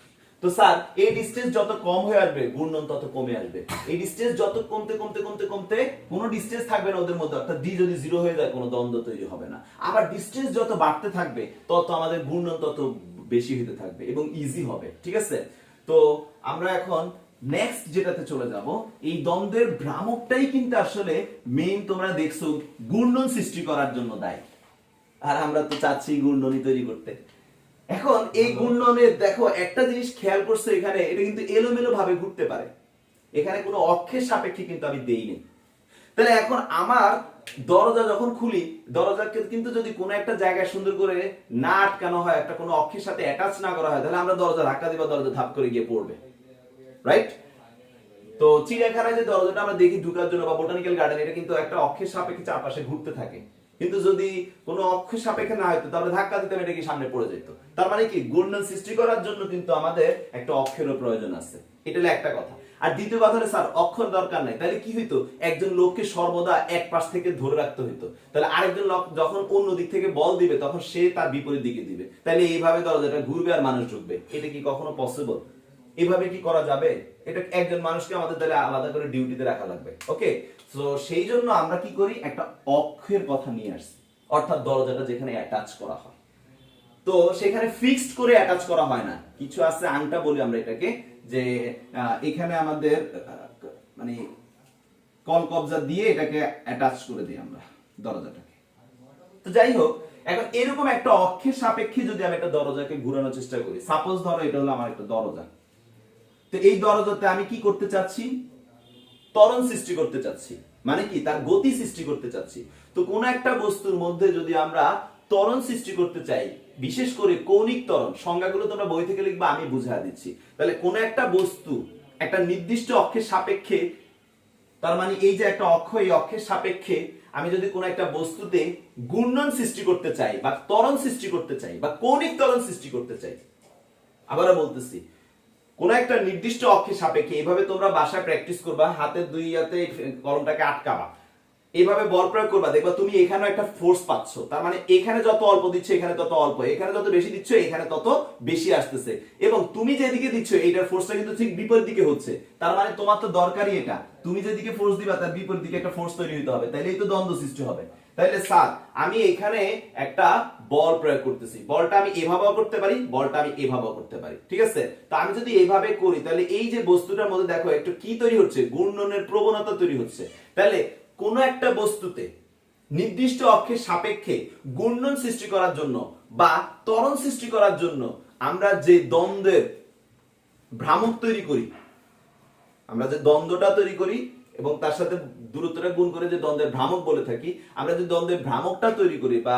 [SPEAKER 2] তো স্যার এই ডিসটেন্স যত কম হয়ে আসবে ঘূর্ণন তত কমে আসবে, এই ডিসটেন্স যত কমতে কমতে কমতে কমতে কোনো ডিসটেন্স থাকবে না ওদের মধ্যে, অর্থাৎ D যদি 0 হয়ে যায় কোনো দ্বন্দ্ব তৈরি হবে না। আবার ডিসটেন্স যত বাড়তে থাকবে তত আমাদের ঘূর্ণন তত বেশি হতে থাকবে এবং ইজি হবে। ঠিক আছে, তো আমরা এখন নেক্সট যেটাতে চলে যাব। এই দ্বন্দ্বের ভ্রামকটাই কিন্তু আসলে মেইন, তোমরা দেখছো ঘূর্ণন সৃষ্টি করার জন্য দায়ী, আর আমরা তো চাচ্ছি ঘূর্ণনই তৈরি করতে। এখন এই ঘূর্ণনের দেখো একটা জিনিস খেয়াল করছো, এখানে এটা কিন্তু এলোমেলো ভাবে ঘুরতে পারে, এখানে কোনো অক্ষের সাপেক্ষে কিন্তু আমি দেইনি। তাহলে এখন আমার দরজা যখন খুলি, দরজাকে কিন্তু যদি কোনো একটা জায়গায় সুন্দর করে না আটকানো হয়, একটা কোনো অক্ষের সাথে অ্যাটাচ না করা হয়, তাহলে আমরা দরজা ধাক্কা দিবা, দরজা ধাপ করে গিয়ে পড়বে, রাইট? তো চিড়িয়াখানায় যে দরজাটা আমরা দেখি ঢোকার জন্য বা বোটানিক্যাল গার্ডেন, এটা কিন্তু একটা অক্ষের সাপেক্ষে চারপাশে ঘুরতে থাকে, কিন্তু যদি কোনো অক্ষের সাপেক্ষে না হতো তাহলে ধাক্কা দিতাম, এটা কি সামনে পড়ে যেত। তার মানে কি ঘূর্ণন সৃষ্টি করার জন্য কিন্তু আমাদের একটা অক্ষেরও প্রয়োজন আছে, এটা হলো একটা কথা। আর দ্বিতীয় কথা হলো স্যার অক্ষর দরকার নাই, তাহলে কি হইতো? একজন লোককে সর্বদা এক পাশ থেকে ধরে রাখতে হইতো, তাহলে আরেকজন লোক যখন অন্য দিক থেকে বল দিবে তখন সে তার বিপরীত দিকে দিবে, তাহলে এইভাবে দরজাটা ঘুরবে আর মানুষ ঢুকবে। এটা কি কখনো পসিবল? এভাবে কি করা যাবে? এটা একজন মানুষকে আমাদের তাহলে আলাদা করে ডিউটিতে রাখা লাগবে। ওকে, তো সেই জন্য আমরা কি করি, একটা অক্ষের কথা নিয়ে আসছি, অর্থাৎ দরজাটা যেখানে অ্যাটাচ করা হয়, তো সেখানে ফিক্সড করে অ্যাটাচ করা হয় না, কিছু আছে আংটা বলি আমরা এটাকে, যে এখানে আমাদের মানে কল কবজা দিয়ে এটাকে অ্যাটাচ করে দিই আমরা দরজাটাকে। তো যাই হোক, এখন এরকম একটা অক্ষের সাপেক্ষে যদি আমি একটা দরজাকে ঘোরানোর চেষ্টা করি, সাপোজ ধরো এটা হলো আমার একটা দরজা, তো এই দরজাতে আমি কি করতে চাচ্ছি? ত্বরণ সৃষ্টি করতে চাচ্ছি, মানে কি তার গতি সৃষ্টি করতে চাচ্ছি। তো কোন একটা বস্তুর মধ্যে যদি আমরা ত্বরণ সৃষ্টি করতে চাই, বিশেষ করে কৌণিক ত্বরণ, সংজ্ঞাগুলো তোমরা বই থেকে লিখবা, আমি বুঝিয়ে দিচ্ছি। তাহলে কোন একটা বস্তু একটা নির্দিষ্ট অক্ষের সাপেক্ষে তার মানে এই যে একটা অক্ষ, এই অক্ষের সাপেক্ষে আমি যদি কোনো একটা বস্তুতে ঘূর্ণন সৃষ্টি করতে চাই বা ত্বরণ সৃষ্টি করতে চাই বা কৌণিক ত্বরণ সৃষ্টি করতে চাই, আবারও বলতেছি, কোন একটা নির্দিষ্ট অক্ষের সাপেক্ষে, এইভাবে তোমরা বাসায় প্র্যাকটিস করবা, হাতের দুই হাতে কলমটাকে আটকাবা, এইভাবে বল প্রয়োগ করবা, দেখবা তুমি এখানেও একটা ফোর্স পাচ্ছ। তার মানে এখানে যত অল্প দিচ্ছ এখানে তত অল্প, এখানে যত বেশি দিচ্ছ এখানে তত বেশি আসতেছে, এবং তুমি যেদিকে দিচ্ছ এইটার ফোর্সটা কিন্তু ঠিক বিপরীত দিকে হচ্ছে। তার মানে তোমার তো দরকারই এটা, তুমি যেদিকে ফোর্স দিবা তার বিপরীত দিকে একটা ফোর্স তৈরি হতে হবে, তাইলেই তো দ্বন্দ্ব সৃষ্টি হবে। তাইলে স্যার আমি এখানে একটা বল প্রয়োগ করতেছি, বলটা আমি এভাবেও করতে পারি, বলটা আমি এভাবেও করতে পারি, ঠিক আছে? তো আমি যদি এইভাবে করি তাহলে এই যে বস্তুটার মধ্যে দেখো একটু কি তৈরি হচ্ছে, ঘূর্ণনের প্রবণতা তৈরি হচ্ছে। তাহলে কোন একটা বস্তুতে নির্দিষ্ট অক্ষের সাপেক্ষে ঘূর্ণন সৃষ্টি করার জন্য বা ত্বরণ সৃষ্টি করার জন্য আমরা যে দ্বন্দ্বের ভ্রামক তৈরি করি, আমরা যে দ্বন্দ্বটা তৈরি করি এবং তার সাথে দূরত্বটা গুণ করে যে দ্বন্দ্বের ভ্রামক বলে থাকি, আমরা যে দ্বন্দ্বের ভ্রামকটা তৈরি করি বা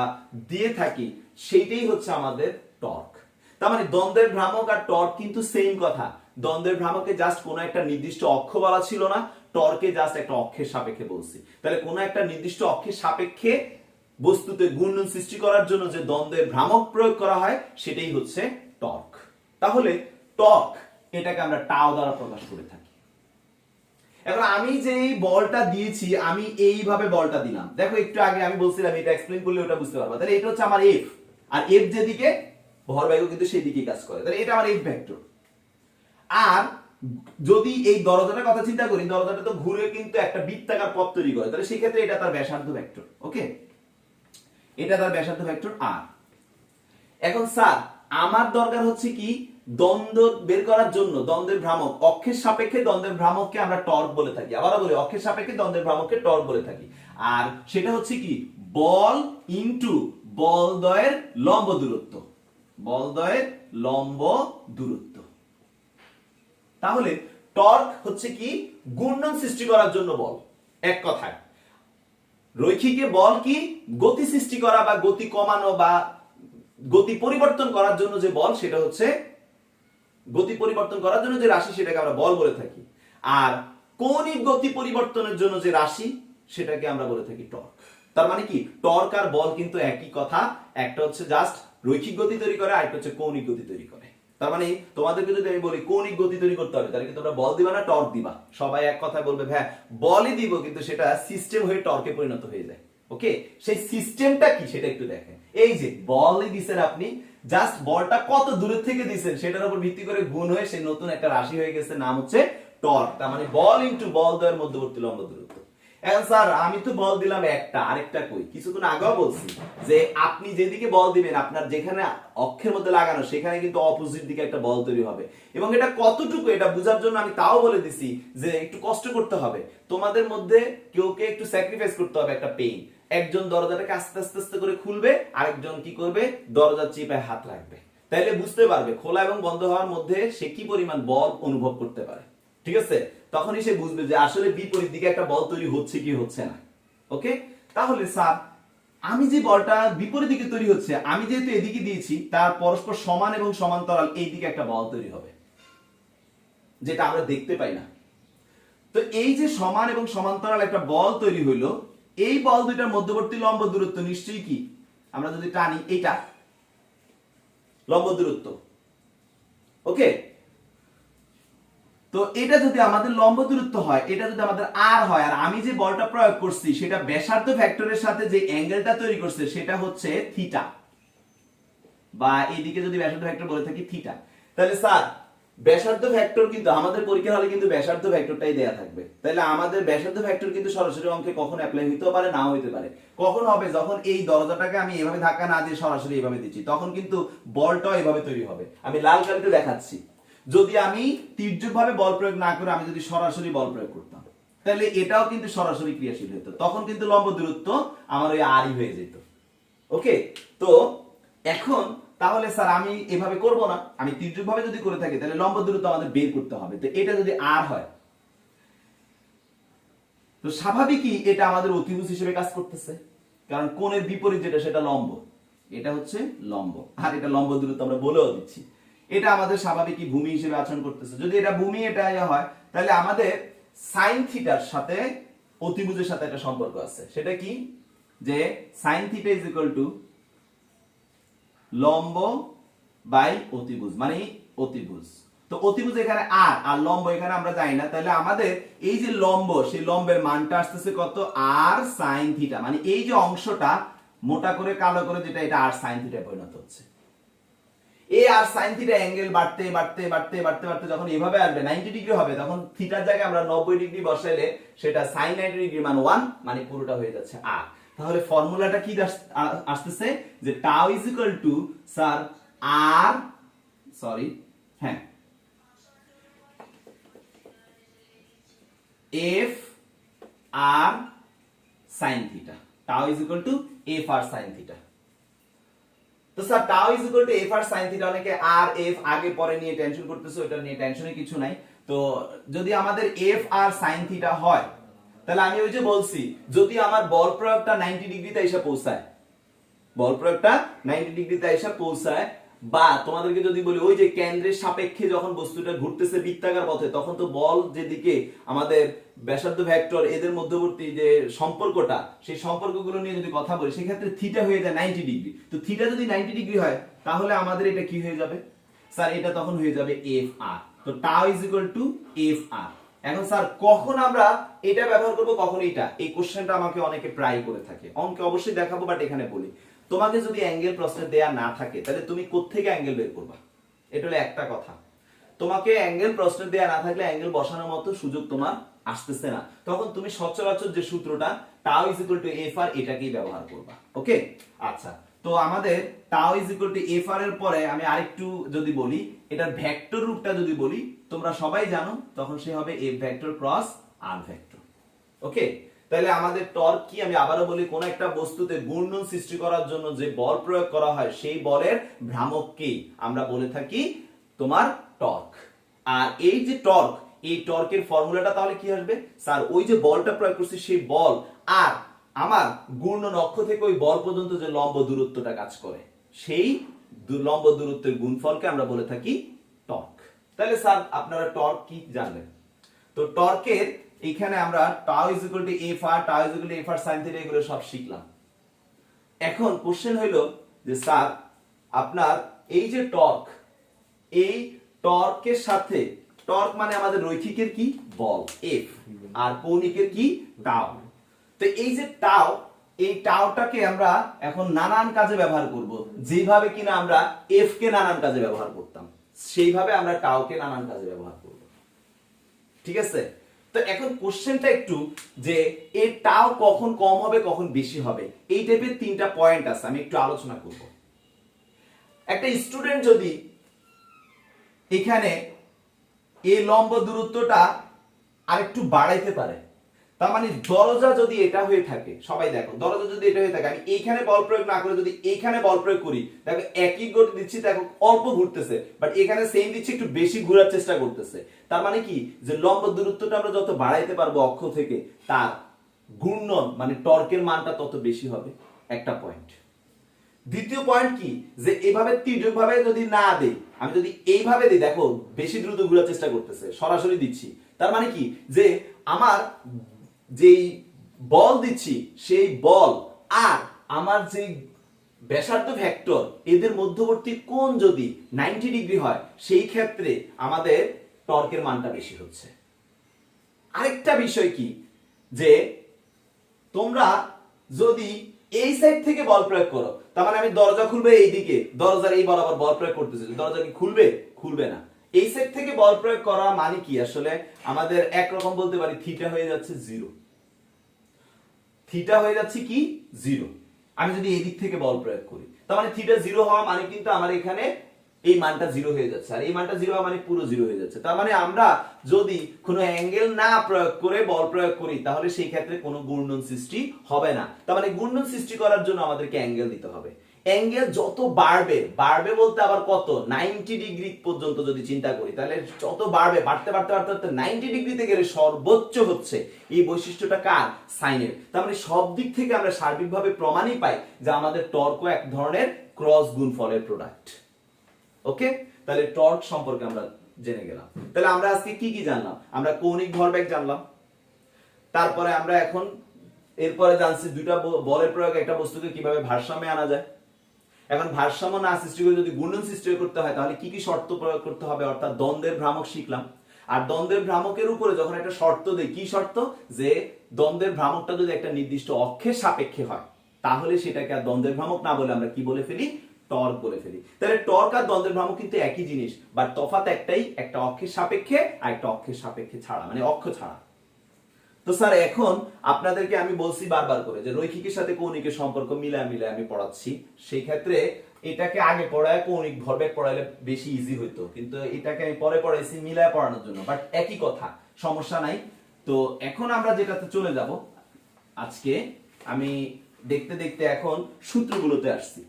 [SPEAKER 2] দিয়ে থাকি সেইটাই হচ্ছে আমাদের টর্ক। তার মানে দ্বন্দ্বের ভ্রামক আর টর্ক কিন্তু সেম কথা। দ্বন্দ্বের ভ্রামকে জাস্ট কোনো একটা নির্দিষ্ট অক্ষ বলা ছিল না, টর্কে জাস্ট একটা অক্ষের সাপেক্ষে বলছি। তাহলে কোনো একটা নির্দিষ্ট অক্ষের সাপেক্ষে বস্তুতে ঘূর্ণন সৃষ্টি করার জন্য যে দ্বন্দ্বের ভ্রামক প্রয়োগ করা হয় সেটাই হচ্ছে টর্ক। তাহলে টর্ক এটাকে আমরা টাও দ্বারা প্রকাশ করে থাকি। এখন আমি যে বলটা দিয়েছি, আমি এইভাবে বলটা দিলাম, দেখো একটু আগে আমি বলছিলাম এটা এক্সপ্লেইন করলে ওটা বুঝতে পারবা। তাহলে এটা হচ্ছে আমার এফ, আর এফ যেদিকে ভরবেগও কিন্তু সেই দিকেই কাজ করে, তাহলে এটা আমার এফ ভেক্টর। আর যদি এই দরজাটার কথা চিন্তা করি, দরজাটা তো ঘুরে কিন্তু একটা বৃত্তাকার পথ তৈরি করে, তাহলে সেই ক্ষেত্রে এটা তার ব্যাসার্ধ ভেক্টর। ওকে, এটা তার ব্যাসার্ধ ভেক্টর আর। এখন স্যার আমার দরকার হচ্ছে কি, দ্বন্দ্ব বের করার জন্য দ্বন্দ্বের ভ্রামক, অক্ষের সাপেক্ষে দ্বন্দ্বের ভ্রামককে আমরা টর্ক বলে থাকি, আবারও বলি অক্ষের সাপেক্ষে দ্বন্দ্বের ভ্রামককে টর্ক বলে থাকি। আর সেটা হচ্ছে কি, বল ইনটু বলদ্বয়ের লম্ব দূরত্ব, বলদ্বয়ের লম্ব দূরত্ব। তাহলে টর্ক হচ্ছে কি, ঘূর্ণন সৃষ্টি করার জন্য বল। এক কথায় রৈখিকে বল কি, গতি সৃষ্টি করা বা গতি কমানো বা গতি পরিবর্তন করার জন্য যে বল, সেটা হচ্ছে গতি পরিবর্তন করার জন্য যে রাশি সেটাকে আমরা বল বলে থাকি। আর কৌণিক গতি পরিবর্তনের জন্য যে রাশি সেটাকে আমরা বলে থাকি টর্ক। তার মানে কি, টর্ক আর বল কিন্তু একই কথা, একটা হচ্ছে জাস্ট রৈখিক গতি তৈরি করে, আরেকটা হচ্ছে কৌণিক গতি তৈরি করে। তার মানে তোমাদেরকে যদি আমি বলি কৌণিক গতি তৈরি করতে হবে, তাহলে কি তোমরা বল দিবা না টর্ক দিবা? সবাই এক কথা বলবে হ্যাঁ বলই দিব, কিন্তু সেটা সিস্টেম হয়ে টর্কে পরিণত হয়ে যায়। ওকে, সেই সিস্টেমটা কি সেটা একটু দেখেন। এই যে বলই দিছেন আপনি, জাস্ট বলটা কত দূরের থেকে দিছেন সেটার উপর ভিত্তি করে গুণ হয়ে সেই নতুন একটা রাশি হয়ে গেছে, নাম হচ্ছে টর্ক। তার মানে বল ইনটু বল দ্বয়ের মধ্যবর্তী লম্ব দূরত্ব। এখন স্যার আমি তো বল দিলাম একটা, আরেকটা কই? কিছুক্ষণ আগেও বলছি যে আপনি যেদিকে বল দিবেন, আপনার যেখানে অক্ষের মধ্যে লাগানো সেখানে কিন্তু অপোজিট দিকে একটা বল তৈরি হবে, এবং এটা কতটুকু এটা বোঝার জন্য আমি তাও বলে দিছি যে একটু কষ্ট করতে হবে তোমাদের মধ্যে, কেউকে একটু স্যাক্রিফাইস করতে হবে একটা পেইন। একজন দরজাটাকে আস্তে আস্তে আস্তে করে খুলবে, আরেকজন কি করবে, দরজার চিপায় হাত রাখবে, তাইলে বুঝতে পারবে খোলা এবং বন্ধ হওয়ার মধ্যে সে কি পরিমাণ বল অনুভব করতে পারে। ঠিক আছে, তখনই সে বুঝবে যে আসলে বিপরীত দিকে একটা বল তৈরি হচ্ছে কি হচ্ছে না। ওকে, তাহলে স্যার আমি যে বলটা বিপরীত দিকে তৈরি হচ্ছে, আমি যেহেতু এদিকে দিয়েছি, তার পরস্পর সমান এবং সমান্তরাল এই দিকে একটা বল তৈরি হবে, যেটা আমরা দেখতে পাই না। তো এই যে সমান এবং সমান্তরাল একটা বল তৈরি হইলো, এই বল দুইটার মধ্যবর্তী লম্ব দূরত্ব নিশ্চয়ই কি, আমরা যদি টানি এইটা লম্ব দূরত্ব। ওকে, তো এটা যদি আমাদের লম্ব দূরত্ব হয়, এটা যদি আমাদের আর হয়, আর আমি যে বলটা প্রয়োগ করছি সেটা ব্যাসার্ধ ভেক্টরের সাথে যে অ্যাঙ্গেলটা তৈরি করছে সেটা হচ্ছে থিটা, বা এইদিকে যদি ব্যাসার্ধ ভেক্টর বলে থাকি থিটা, তাহলে স্যার ব্যাসার্ধ ভেক্টর কিন্তু আমাদের পরীক্ষার হলে কিন্তু ব্যাসার্ধ ভেক্টরটাই দেয়া থাকবে। তাহলে আমাদের ব্যাসার্ধ ভেক্টর কিন্তু সরাসরি অঙ্কে কখন অ্যাপ্লাই হইতেও পারে, নাও হইতে পারে। কখন হবে, যখন এই দরজাটাকে আমি এভাবে ধাক্কা না দিয়ে সরাসরি এইভাবে দিচ্ছি, তখন কিন্তু বলটাও এইভাবে তৈরি হবে। আমি লাল কালিতে দেখাচ্ছি, যদি আমি তির্যকভাবে বল প্রয়োগ না করে আমি যদি সরাসরি বল প্রয়োগ করতাম, তাহলে এটাও কিন্তু সরাসরি ক্রিয়াশীল হতো, তখন কিন্তু লম্ব দূরত্ব আমার ওই আরই হয়ে যেত। ওকে, তো এখন তাহলে স্যার আমি এভাবে করব না, আমি তির্যকভাবে যদি করে থাকি তাহলে লম্ব দূরত্ব আমাদের বের করতে হবে। তো এটা যদি আর হয়, তো স্বাভাবিকই এটা আমাদের অতিভুজ হিসেবে কাজ করতেছে, কারণ কোণের বিপরীত যেটা সেটা লম্ব, এটা হচ্ছে লম্ব, আর এটা লম্ব দূরত্ব আমরা বলেও দিচ্ছি। এটা আমাদের স্বাভাবিকই ভূমি হিসেবে আচরণ করতেছে। যদি এটা ভূমি এটা হয়, তাহলে আমাদের সাইন থিটার সাথে অতিভুজের সাথে একটা সম্পর্ক আছে। সেটা কি, যে sin theta is equal two লম্ব বাই অতিভুজ, মানে অতিভুজ। তো অতিভুজ এখানে আর লম্ব এখানে আমরা জানি না, তাহলে আমাদের এই যে লম্ব, সেই লম্বের মানটা আসতেছে কত, আর sin থিটা, মানে এই যে অংশটা মোটা করে কালো করে যেটা, এটা আর sin থিটায় পরিণত হচ্ছে। এই আর sin থিটা অ্যাঙ্গেল বাড়তে বাড়তে বাড়তে বাড়তে বাড়তে যখন এভাবে আসবে 90 ডিগ্রি হবে, তখন থিটার জায়গায় আমরা 90 ডিগ্রি বসাইলে সেটা sin 90 ডিগ্রি মান 1, মানে পুরোটা হয়ে যাচ্ছে আর। তাহলে ফর্মুলাটা কি আসতেছে, যে tau is equal to sir r, sorry হ্যাঁ, F R sin theta, tau is equal to F R sin theta. তো sir tau is equal to F R sin theta, অনেকে আর এফ আগে পরে নিয়ে টেনশন করতেছে, ওটা নিয়ে টেনশনের কিছু নাই। তো যদি আমাদের এফ আর sin থিটা হয়, তাহলে আমি ওই যে বলছি, যদি আমার বল প্রয়োগটা 90 ডিগ্রিতে এসে পৌঁছায়, বল প্রয়োগটা 90 ডিগ্রিতে এসে পৌঁছায়, বা তোমাদেরকে যদি বলি ওই যে কেন্দ্রের সাপেক্ষে যখন বস্তুটা ঘুরতেছে বৃত্তাকার পথে, তখন তো বল যেদিকে আমাদের ব্যাসার্ধ ভেক্টর এদের মধ্যবর্তী যে সম্পর্কটা, সেই সম্পর্কগুলো নিয়ে যদি কথা বলি, সেক্ষেত্রে থিটা হয়ে যায় 90 ডিগ্রি। তো থিটা যদি 90 ডিগ্রি হয়, তাহলে আমাদের এটা কি হয়ে যাবে স্যার, এটা তখন হয়ে যাবে এফ আর। তো tau is equal to F r. এখন স্যার কখন আমরা এটা ব্যবহার করব, কখন এটা, এই কোশ্চেনটা আমাকে অনেকে প্রায় করে থাকে, অঙ্কে অবশ্যই দেখাবো, বাট এখানে বলি, তোমাকে যদি অ্যাঙ্গেল প্রশ্নে দেয়া না থাকে, তাহলে তুমি কোত্থেকে অ্যাঙ্গেল বের করবা? এটা হলো একটা কথা। তোমাকে অ্যাঙ্গেল প্রশ্নে দেয়া না থাকলে অ্যাঙ্গেল বসানোর মতো সুযোগ তোমার আসতেছে না, তখন তুমি সচরাচর যে সূত্রটা tau is equal to F r, এটাকেই ব্যবহার করবা। ওকে, আচ্ছা। তো আমাদের tau is equal to F r এর পরে আমি আরেকটু যদি বলি, এটার ভেক্টর রূপটা যদি বলি, তোমরা সবাই জানো, তখন সে হবে এফ ভেক্টর ক্রস আর ভেক্টর। ওকে, তাহলে আমাদের টর্ক কি, আমি আবারও বলি, কোন একটা বস্তুতে ঘূর্ণন সৃষ্টি করার জন্য যে বল প্রয়োগ করা হয়, সেই বলের ভ্রামককে আমরা বলে থাকি তোমার টর্ক। আর এই যে টর্ক, এই টর্কের ফর্মুলাটা তাহলে কি আসবে স্যার, ওই যে বলটা প্রয়োগ করছি সেই বল আর আমার ঘূর্ণন অক্ষ থেকে ওই বল পর্যন্ত যে লম্ব দূরত্বটা কাজ করে, সেই লম্ব দূরত্বের গুণফলকে আমরা বলে থাকি টর্ক। তাহলে স্যার আপনারা টর্ক কি জানলেন। তো টর্কের এখানে আমরা tau is equal to F R, tau is equal to F R sin theta, এগুলো সব শিখলাম। এখন কোশ্চেন হইলো যে স্যার আপনার এই যে টর্ক, এই টর্কের সাথে, টর্ক মানে আমাদের রৈখিকের কি বল এফ, আর কৌণিকের কি টাউ। তো এই যে টাউ, এই টাউটাকে আমরা এখন নানান কাজে ব্যবহার করব, যেভাবে কিনা আমরা এফ কে নানান কাজে ব্যবহার করতাম, সেইভাবে আমরা টাউকে নানান কাজে ব্যবহার করব। ঠিক আছে, তো এখন কোশ্চেনটা একটু, যে এই টাও কখন কম হবে কখন বেশি হবে, এই টাইপের তিনটা পয়েন্ট আছে, আমি একটু আলোচনা করব। একটা স্টুডেন্ট যদি এখানে এই লম্ব দূরত্বটা আরেকটু বাড়াইতে পারে, তার মানে দরজা যদি এটা হয়ে থাকে, সবাই দেখো, দরজা যদি এটা হয়ে থাকে, আমি এইখানে বল প্রয়োগ না করে যদি এইখানে বল প্রয়োগ করি, দেখো একই গতি দিচ্ছি, দেখো অল্প ঘুরতেছে, বাট এখানে সেম দিচ্ছি, একটু বেশি ঘোরার চেষ্টা করতেছে। তার মানে কি, যে লম্ব দূরত্বটা আমরা যত বাড়াইতে পারবো অক্ষ থেকে, তার ঘূর্ণন মানে টর্কের মানটা তত বেশি হবে, একটা পয়েন্ট। দ্বিতীয় পয়েন্ট কি, যে এইভাবে তীর্যকভাবে যদি না দেই, আমি যদি এইভাবে দিই, দেখো বেশি দ্রুত ঘোরার চেষ্টা করতেছে, সরাসরি দিচ্ছি, তার মানে কি, যে আমার যেই বল দিচ্ছি সেই বল আর আমার যে ব্যাসার্ধ ভেক্টর, এদের মধ্যবর্তী কোণ যদি 90 ডিগ্রি হয়, সেই ক্ষেত্রে আমাদের টর্কের মানটা বেশি হচ্ছে। আরেকটা বিষয় কি, যে তোমরা যদি এই সাইড থেকে বল প্রয়োগ করো, তার মানে আমি দরজা খুলবে এইদিকে, দরজার এই বরাবর বল প্রয়োগ করতেছি, দরজা কি খুলবে? খুলবে না। এই সাইড থেকে বল প্রয়োগ করা মানে কি, আসলে আমাদের একরকম বলতে পারি, থিটা হয়ে যাচ্ছে জিরো, থিটা হয়ে যাচ্ছে কি জিরো। আমি যদি এই দিক থেকে বল প্রয়োগ করি, তার মানে থিটা জিরো হওয়া মানে কিন্তু আমার এখানে এই মানটা জিরো হয়ে যাচ্ছে, আর এই মানটা জিরো হওয়া মানে পুরো জিরো হয়ে যাচ্ছে। তার মানে আমরা যদি কোনো অ্যাঙ্গেল না প্রয়োগ করে বল প্রয়োগ করি, তাহলে সেই ক্ষেত্রে কোনো ঘূর্ণন সৃষ্টি হবে না। তার মানে ঘূর্ণন সৃষ্টি করার জন্য আমাদেরকে অ্যাঙ্গেল দিতে হবে। অ্যাঙ্গেল যত বাড়বে, বাড়বে বলতে আবার কত, 90 ডিগ্রি পর্যন্ত যদি চিন্তা করি, তাহলে যত বাড়বে, বাড়তে বাড়তে বাড়তে বাড়তে 90 ডিগ্রিতে গেলে সর্বোচ্চ হচ্ছে এই বৈশিষ্ট্যটা কার, সাইনের। তার মানে সব দিক থেকে আমরা সার্বিকভাবে প্রমাণই পাই যে আমাদের টর্কও এক ধরনের ক্রস গুণফলের প্রোডাক্ট। ওকে, তাহলে টর্ক সম্পর্কে আমরা জেনে গেলাম। তাহলে আমরা আজকে কি কি জানলাম, আমরা কৌণিক ভরবেগ জানলাম, তারপরে আমরা এখন এরপরে জানছি দুইটা বলের প্রয়োগ একটা বস্তুকে কিভাবে ভারসাম্যে আনা যায়। এখন ভারসাম্য না সৃষ্টি করে যদি ঘূর্ণন সৃষ্টি করতে হয় তাহলে কি কি শর্ত প্রয়োগ করতে হবে, অর্থাৎ দ্বন্দ্বের ভ্রামক শিখলাম। আর দ্বন্দ্বের ভ্রামকের উপরে যখন একটা শর্ত দেয়, কি শর্ত, যে দ্বন্দ্বের ভ্রামকটা যদি একটা নির্দিষ্ট অক্ষের সাপেক্ষে হয় তাহলে সেটাকে আর দ্বন্দ্বের ভ্রামক না বলে আমরা কি বলে ফেলি, টর্ক বলে ফেলি। তাহলে টর্ক আর দ্বন্দ্বের ভ্রামক কিন্তু একই জিনিস, বাট তফাৎ একটাই, একটা অক্ষের সাপেক্ষে আর একটা অক্ষের সাপেক্ষে ছাড়া, মানে অক্ষ ছাড়া। তো স্যার এখন আপনাদেরকে আমি বলছি বারবার করে যে রৈখিকের সাথে কৌণিকের সম্পর্ক মিলায় মিলায় আমি পড়াচ্ছি, সেই ক্ষেত্রে এটাকে আগে পড়ায় কৌণিক ভরবেগ পড়াইলে বেশি ইজি হইতো, কিন্তু এটাকে আমি পরে পড়াইছি মিলায় পড়ানোর জন্য, বাট একই কথা, সমস্যা নাই। তো এখন আমরা যেটাতে চলে যাব, আজকে আমি দেখতে দেখতে এখন সূত্রগুলোতে আসছি।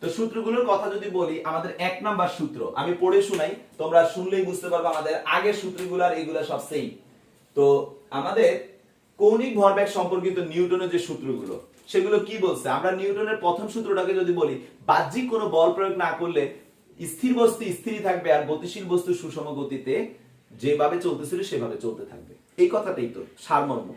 [SPEAKER 2] তো সূত্রগুলোর কথা যদি বলি, আমাদের 1 নাম্বার সূত্র আমি পড়ে শোনাই, তোমরা শুনলেই বুঝতে পারবে আমাদের আগের সূত্রগুলো আর এগুলা সব সেম। তো আমাদের কৌণিক ভরবেগ সম্পর্কিত নিউটনের যে সূত্রগুলো সেগুলো কি বলছে, আমরা নিউটনের প্রথম সূত্রটাকে যদি বলি, বাহ্যিক কোনো বল প্রয়োগ না করলে স্থির বস্তু স্থিরই থাকবে আর গতিশীল বস্তু সুষম গতিতে যেভাবে চলতেছিল সেভাবে চলতে থাকবে, এই কথাটাই তো সারমর্ম।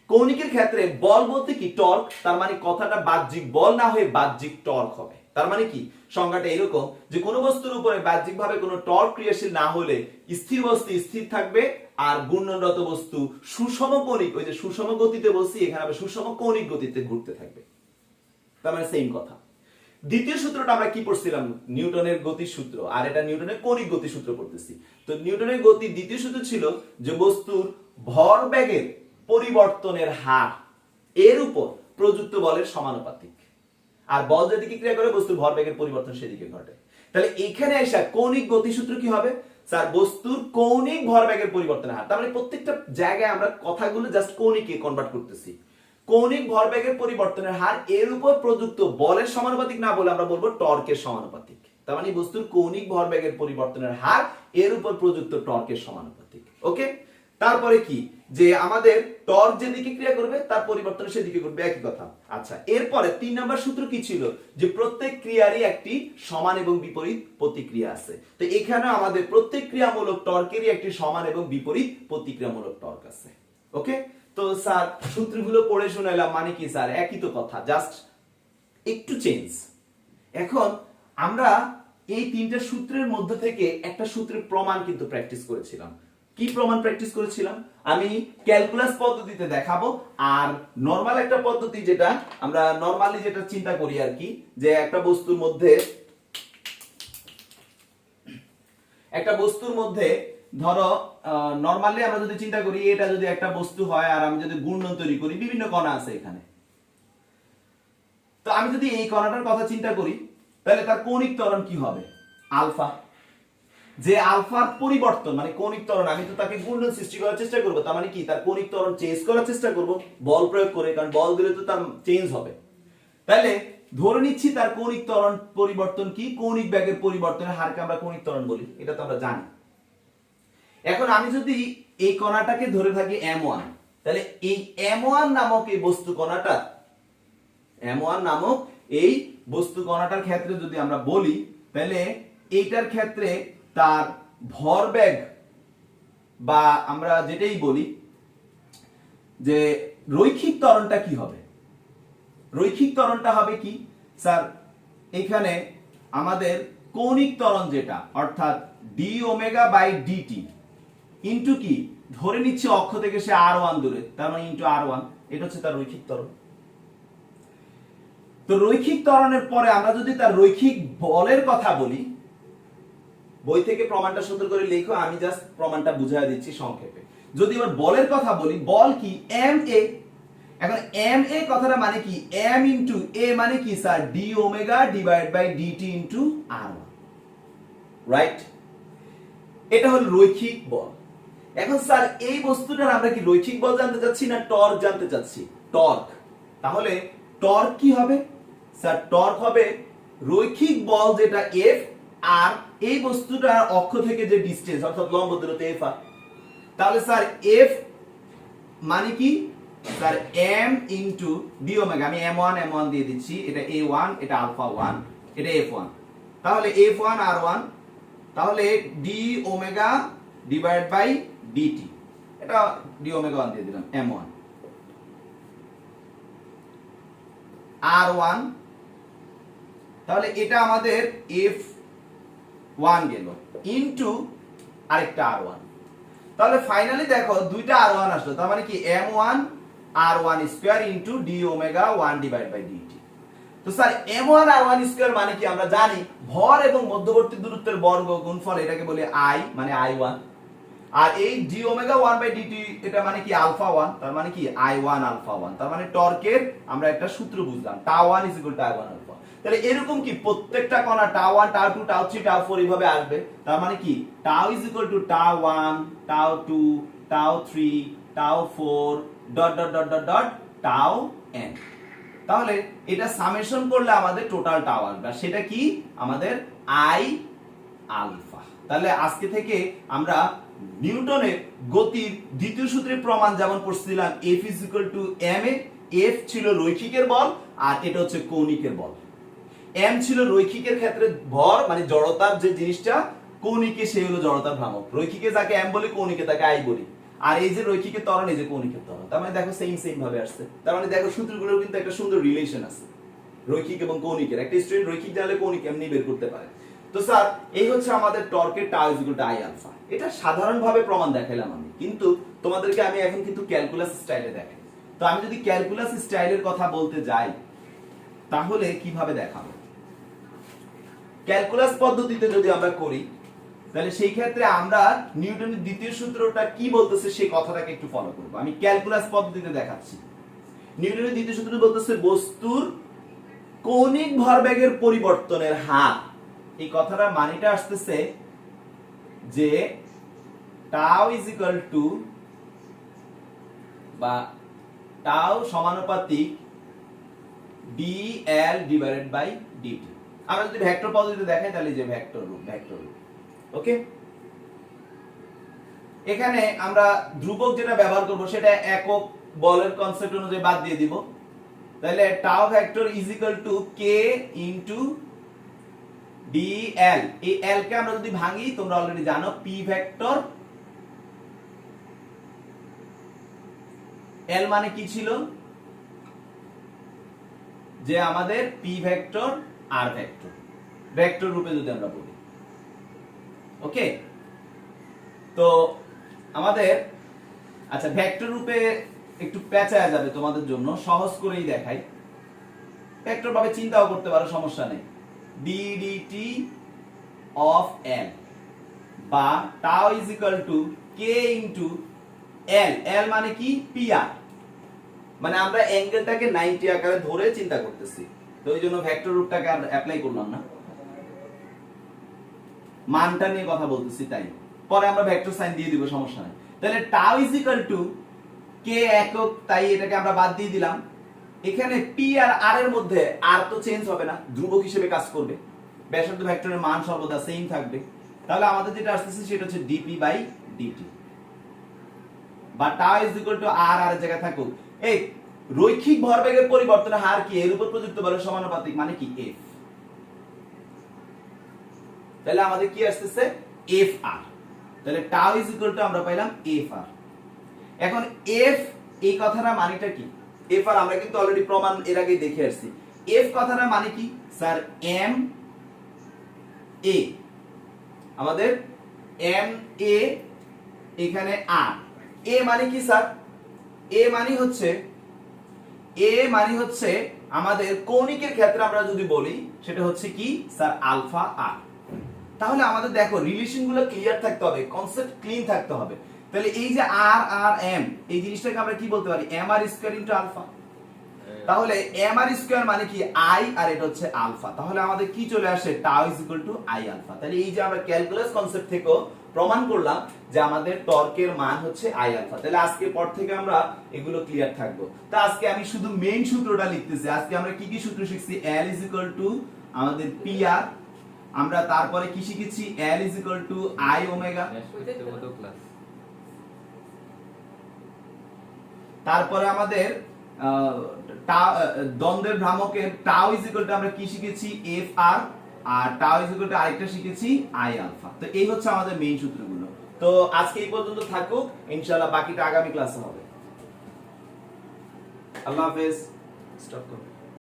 [SPEAKER 2] কৌণিকের ক্ষেত্রে বল বলতে কি, টর্ক, তার মানে কথাটা বাহ্যিক বল না হয়ে বাহ্যিক টর্ক হবে। তার মানে কি, সংজ্ঞাটা এরকম যে কোনো বস্তুর উপরে বাহ্যিকভাবে কোনো টর্ক ক্রিয়াশীল না হলে স্থির বস্তু স্থির থাকবে আর ঘূর্ণনরত বস্তু সুষম কৌণিক, ওই যে সুষম গতিতে বলছি এখানে আবার সুষম কৌণিক গতিতে ঘুরতে থাকবে, তার মানে সেম কথা। দ্বিতীয় সূত্রটা আমরা কি পড়ছিলাম, নিউটনের গতির সূত্র, আর এটা নিউটনের কৌণিক গতি সূত্র পড়তেছি। তো নিউটনের গতি দ্বিতীয় সূত্র ছিল যে বস্তুর ভরবেগের পরিবর্তনের হার এর উপর প্রযুক্ত বলের সমানুপাতিক, আর বল যেদিকে ক্রিয়া করে বস্তুর ভরবেগের পরিবর্তন সেদিকে ঘটে। তাহলে এখানে এসে কৌণিক গতি সূত্র কি হবে, স্যার বস্তুর কৌণিক ভরবেগের পরিবর্তনের হার। তার মানে প্রত্যেকটা জায়গায় আমরা কথাগুলো জাস্ট কৌণিকে কনভার্ট করতেছি। কৌণিক ভরবেগের পরিবর্তনের হার এর উপর প্রযুক্ত বলের সমানুপাতিক না বলে আমরা বলবো টর্কের সমানুপাতিক। তার মানে বস্তুর কৌণিক ভরবেগের পরিবর্তনের হার এর উপর প্রযুক্ত টর্কের সমানুপাতিক। ওকে, তারপরে কি, যে আমাদের টর্ক যেদিকে ক্রিয়া করবে তার পরিবর্তন সেদিকে করবে, একই কথা। আচ্ছা, এরপরে 3 নাম্বার সূত্র কি ছিল, যে প্রত্যেক ক্রিয়ারই একটি সমান এবং বিপরীত প্রতিক্রিয়া আছে। তো এখানে আমাদের প্রত্যেক ক্রিয়ামূলক টর্কেরই একটি সমান এবং বিপরীত প্রতিক্রিয়ামূলক টর্ক আছে। ওকে, তো স্যার সূত্রগুলো পড়ে শোনালাম, মানে কি স্যার একই তো কথা, জাস্ট একটু চেঞ্জ। এখন আমরা এই 3টা সূত্রের মধ্যে থেকে একটা সূত্রের প্রমাণ কিন্তু প্র্যাকটিস করেছিলাম। কি প্রমাণ প্র্যাকটিস করেছিলাম, আমি ক্যালকুলাস পদ্ধতিতে দেখাবো, আর নরমাল একটা পদ্ধতি যেটা আমরা নরমালি যেটা চিন্তা করি আর কি, যে একটা বস্তুর মধ্যে ধরো নরমালি আমরা যদি চিন্তা করি, এটা যদি একটা বস্তু হয় আর আমি যদি ঘূর্ণন তৈরি করি, বিভিন্ন কণা আছে এখানে, তো আমি যদি এই কণাটার কথা চিন্তা করি তাহলে তার কৌণিক ত্বরণ কি হবে, আলফা। যে আলফার পরিবর্তন মানে কৌণিক ত্বরণ, আমি তো তাকে ঘূর্ণন সৃষ্টি করার চেষ্টা করব, তার মানে কি তার কৌণিক ত্বরণ চেঞ্জ করার চেষ্টা করব বল প্রয়োগ করে, কারণ বল দিলে তো তার চেঞ্জ হবে। তাহলে ধরে নিচ্ছি তার কৌণিক ত্বরণ পরিবর্তন কি, কৌণিক বেগের পরিবর্তনের হারকে আমরা কৌণিক ত্বরণ বলি, এটা তো আমরা জানি। এখন আমি যদি এই কণাটাকে ধরে থাকি m1, তাহলে এই m1 নামক এই বস্তু কণাটা, m1 নামক এই বস্তু কণাটার ক্ষেত্রে যদি আমরা বলি, তাহলে এইটার ক্ষেত্রে তার ভরবেগ বা আমরা যেটাই বলি যে রৈখিক ত্বরণটা কি হবে, রৈখিক ত্বরণটা হবে কি স্যার, এখানে আমাদের কৌণিক ত্বরণ যেটা অর্থাৎ D omega by DT into কি, ধরে নিচ্ছে অক্ষ থেকে সে r1 দূরে, তার মানে ইনটু r1, এটা হচ্ছে তার রৈখিক ত্বরণ। তো রৈখিক ত্বরণের পরে আমরা যদি তার রৈখিক বলের কথা বলি, বই থেকে প্রমাণটা সুন্দর করে লেখো, আমি জাস্ট প্রমাণটা বুঝাই দিচ্ছি সংক্ষেপে। যদি এবার বলের কথা বলি, বল কি এম এ। এখন এম এ কথাটা মানে কি, এম ইনটু এ মানে কি sir, D omega divide by DT into r1, right? এটা হলো রৈখিক বল। এখন স্যার এই বস্তুটার আমরা কি রৈখিক বল জানতে চাচ্ছি না টর্ক জানতে চাচ্ছি? টর্ক। তাহলে টর্ক কি হবে স্যার? টর্ক হবে রৈখিক বল যেটা F আর এই বস্তুটার অক্ষ থেকে যে ডিসটেন্স অর্থাৎ লম্ব দূরত্ব F আর। তাহলে স্যার F মানে কি sir m into d omega, আমি m1 দিয়ে দিচ্ছি, এটা a1, এটা আলফা 1, এটা f1, তাহলে f1 r1, তাহলে d omega divide by dt, এটা ডি ওমেগা 1 দিয়ে দিলাম m1 r1, তাহলে এটা আমাদের f1 গেল ইনটু আরেকটা r1। তাহলে ফাইনালি দেখো দুইটা r1 আসলো, তার মানে কি m1 r1 square into D omega 1 divide by dt। তো স্যার m1 r1 স্কয়ার মানে কি আমরা জানি ভর এবং মধ্যবর্তী দূরত্বের বর্গ গুণফল, এটাকে বলি i মানে i1, আর এই ডি ওমেগা 1 বাই dt এটা মানে কি আলফা 1, তার মানে কি i1 আলফা 1। তার মানে টর্কের আমরা একটা সূত্র বুঝলাম, টাউ 1 i1 আলফা। তাহলে এরকম কি প্রত্যেকটা কণা টাউ 1 টাউ 2 টাউ 3 টাউ 4 এইভাবে আসবে। তার মানে কি tau tau 1 tau 2 tau 3 tau 4 dot dot dot dot dot tau n। তাহলে এটা সামেশন করলে আমাদের টোটাল টাউ আসবে, সেটা কি আমাদের i আলফা। তাহলে আজকে থেকে আমরা নিউটনের গতির দ্বিতীয় সূত্রের প্রমাণ যেমন পড়ছিলাম F ma, F ছিল রৈখিকের বল আর এটা হচ্ছে কৌণিকের বল। m ছিল রৈখিকের ক্ষেত্রে ভর মানে জড়তার যে জিনিসটা, কৌণিকে সে হলো জড়তার ভ্রামক। রৈখিকে যাকে m বলি, কৌণিকে তাকে i বলি। আর এই যে রৈখিকের ত্বরণ, এই যে কৌণিকের ত্বরণ, তার মানে দেখো সেম ভাবে আসছে। তার মানে দেখো সূত্রগুলোর কিন্তু একটা সুন্দর রিলেশন আছে রৈখিক এবং কৌণিকের। একটা স্টুডেন্ট রৈখিক জানলে কৌণিক এমনি বের করতে পারে। তো স্যার এই হচ্ছে আমাদের টর্কের টাউ i আলফা। এটা সাধারণভাবে প্রমাণ দেখাইলাম আমি, কিন্তু তোমাদেরকে আমি এখন কিন্তু ক্যালকুলাস স্টাইলে দেখাই। তো আমি যদি ক্যালকুলাস স্টাইলের কথা বলতে যাই তাহলে কিভাবে দেখাবো? ক্যালকুলাস পদ্ধতিতে যদি আমরা করি তাহলে সেই ক্ষেত্রে আমরা নিউটনের দ্বিতীয় সূত্রটা কি বলতেছে সেই কথাটাকে একটু ফলো করব। আমি ক্যালকুলাস পদ্ধতিতে দেখাচ্ছি। নিউটনের দ্বিতীয় সূত্র বলতেছে বস্তুর কৌণিক ভরবেগের পরিবর্তনের হার। এই কথাটার মানেটা আসতেছে যে টাউ ইজ ইকুয়াল টু বা টাউ সমানুপাতিক dl ডিভাইডেড বাই dt। আমরা যদি ভেক্টর পদ্ধতিতে দেখাই তাহলে যে ভেক্টর রূপ ওকে। এখানে আমরা ধ্রুবক যেটা ব্যবহার করব সেটা একক বলের কনসেপ্ট অনুযায়ী বাদ দিয়ে দিব। তাহলে tau vector is equal two k into dl। এই l কে আমরা যদি ভাঙি, তোমরা অলরেডি জানো p ভেক্টর। l মানে কি ছিল? যে আমাদের p vector r vector, vector রূপে যদি আমরা বলি। ওকে, তো আমাদের আচ্ছা ভেক্টর রূপে একটু পেঁচায়া যাবে তোমাদের জন্য, সহজ করেই দেখাই। ভেক্টর ভাবে চিন্তাও করতে পারো, সমস্যা নেই। d dt of l বা tau is equal two k into l। l মানে কি? pr, মানে আমরা অ্যাঙ্গেলটাকে 90 আকারে ধরে চিন্তা করতেছি, তো এই জন্য ভেক্টর রূপটাকে আমরা অ্যাপ্লাই করলাম না, মানটা নিয়ে কথা বলতেছি, তাই পরে আমরা ভেক্টর সাইন দিয়ে দিব, সমস্যা নেই। তাহলে tau is equal two k একক, তাই এটাকে আমরা বাদ দিয়ে দিলাম। এখানে p আর r এর মধ্যে r তো চেঞ্জ হবে না, ধ্রুবক হিসেবে কাজ করবে। ব্যাসার্ধ ভেক্টরের মান সর্বদা সেম থাকবে। তাহলে আমাদের যেটা আসছে সেটা হচ্ছে dp বাই dt বা tau is equal two r, আর এর জায়গায় থাকুক। এই রৈখিক ভরবেগের পরিবর্তনের হার কি? এর উপর প্রযুক্ত বলের সমানুপাতিক, মানে কি f। তাহলে আমাদের কি আসছে? fr। তাহলে টাউ ইজ ইকুয়াল টু আমরা পাইলাম fr। এখন f এই কথাটা মানেটা কি? fr আমরা কিন্তু অলরেডি প্রমাণ এর আগে দেখে আসছি। f কথাটা মানে কি স্যার? m a, আমাদের m a এখানে r। a মানে কি স্যার? a মানে হচ্ছে আমাদের কৌণিকের ক্ষেত্রে আমরা যদি বলি সেটা হচ্ছে কি স্যার? Alpha r। তাহলে আমাদের দেখো রিলেশনগুলো ক্লিয়ার থাকতে হবে, কনসেপ্ট ক্লিন থাকতে হবে। তাহলে এই যে r r m, এই জিনিসটাকে আমরা কি বলতে পারি? mr square into alpha. তাহলে mr স্কয়ার মানে কি? i, আর এটা হচ্ছে আলফা। তাহলে আমাদের কি চলে আসে? Tau is equal to i alpha. তাহলে এই যে আমরা ক্যালকুলাস কনসেপ্ট থেকেও প্রমাণ করলাম যে আমাদের টর্কের মান হচ্ছে i আলফা। তাহলে আজকে পর থেকে আমরা এগুলো ক্লিয়ার থাকবো। তো আজকে আমি শুধু মেইন সূত্রটা লিখতেছি। আজকে আমরা কি কি সূত্র শিখছি? l ইজ ইকুয়াল টু আমাদের pr, আমরা তারপরে কি শিখেছি? l is equal to i omega, তারপরে আমাদের দ্বন্দ্বের ভ্রামকের টাউ ইজ ইকুয়াল টু আমরা কি শিখেছি? fr, আর টাউ ইজ ইকুয়াল টু আরেকটা শিখেছি i আলফা। তো এই হচ্ছে আমাদের মেইন সূত্রগুলো। তো আজকে এই পর্যন্ত থাকুক, ইনশাআল্লাহ বাকিটা আগামী ক্লাসে হবে। আল্লাহ হাফেজ। স্টপ করো।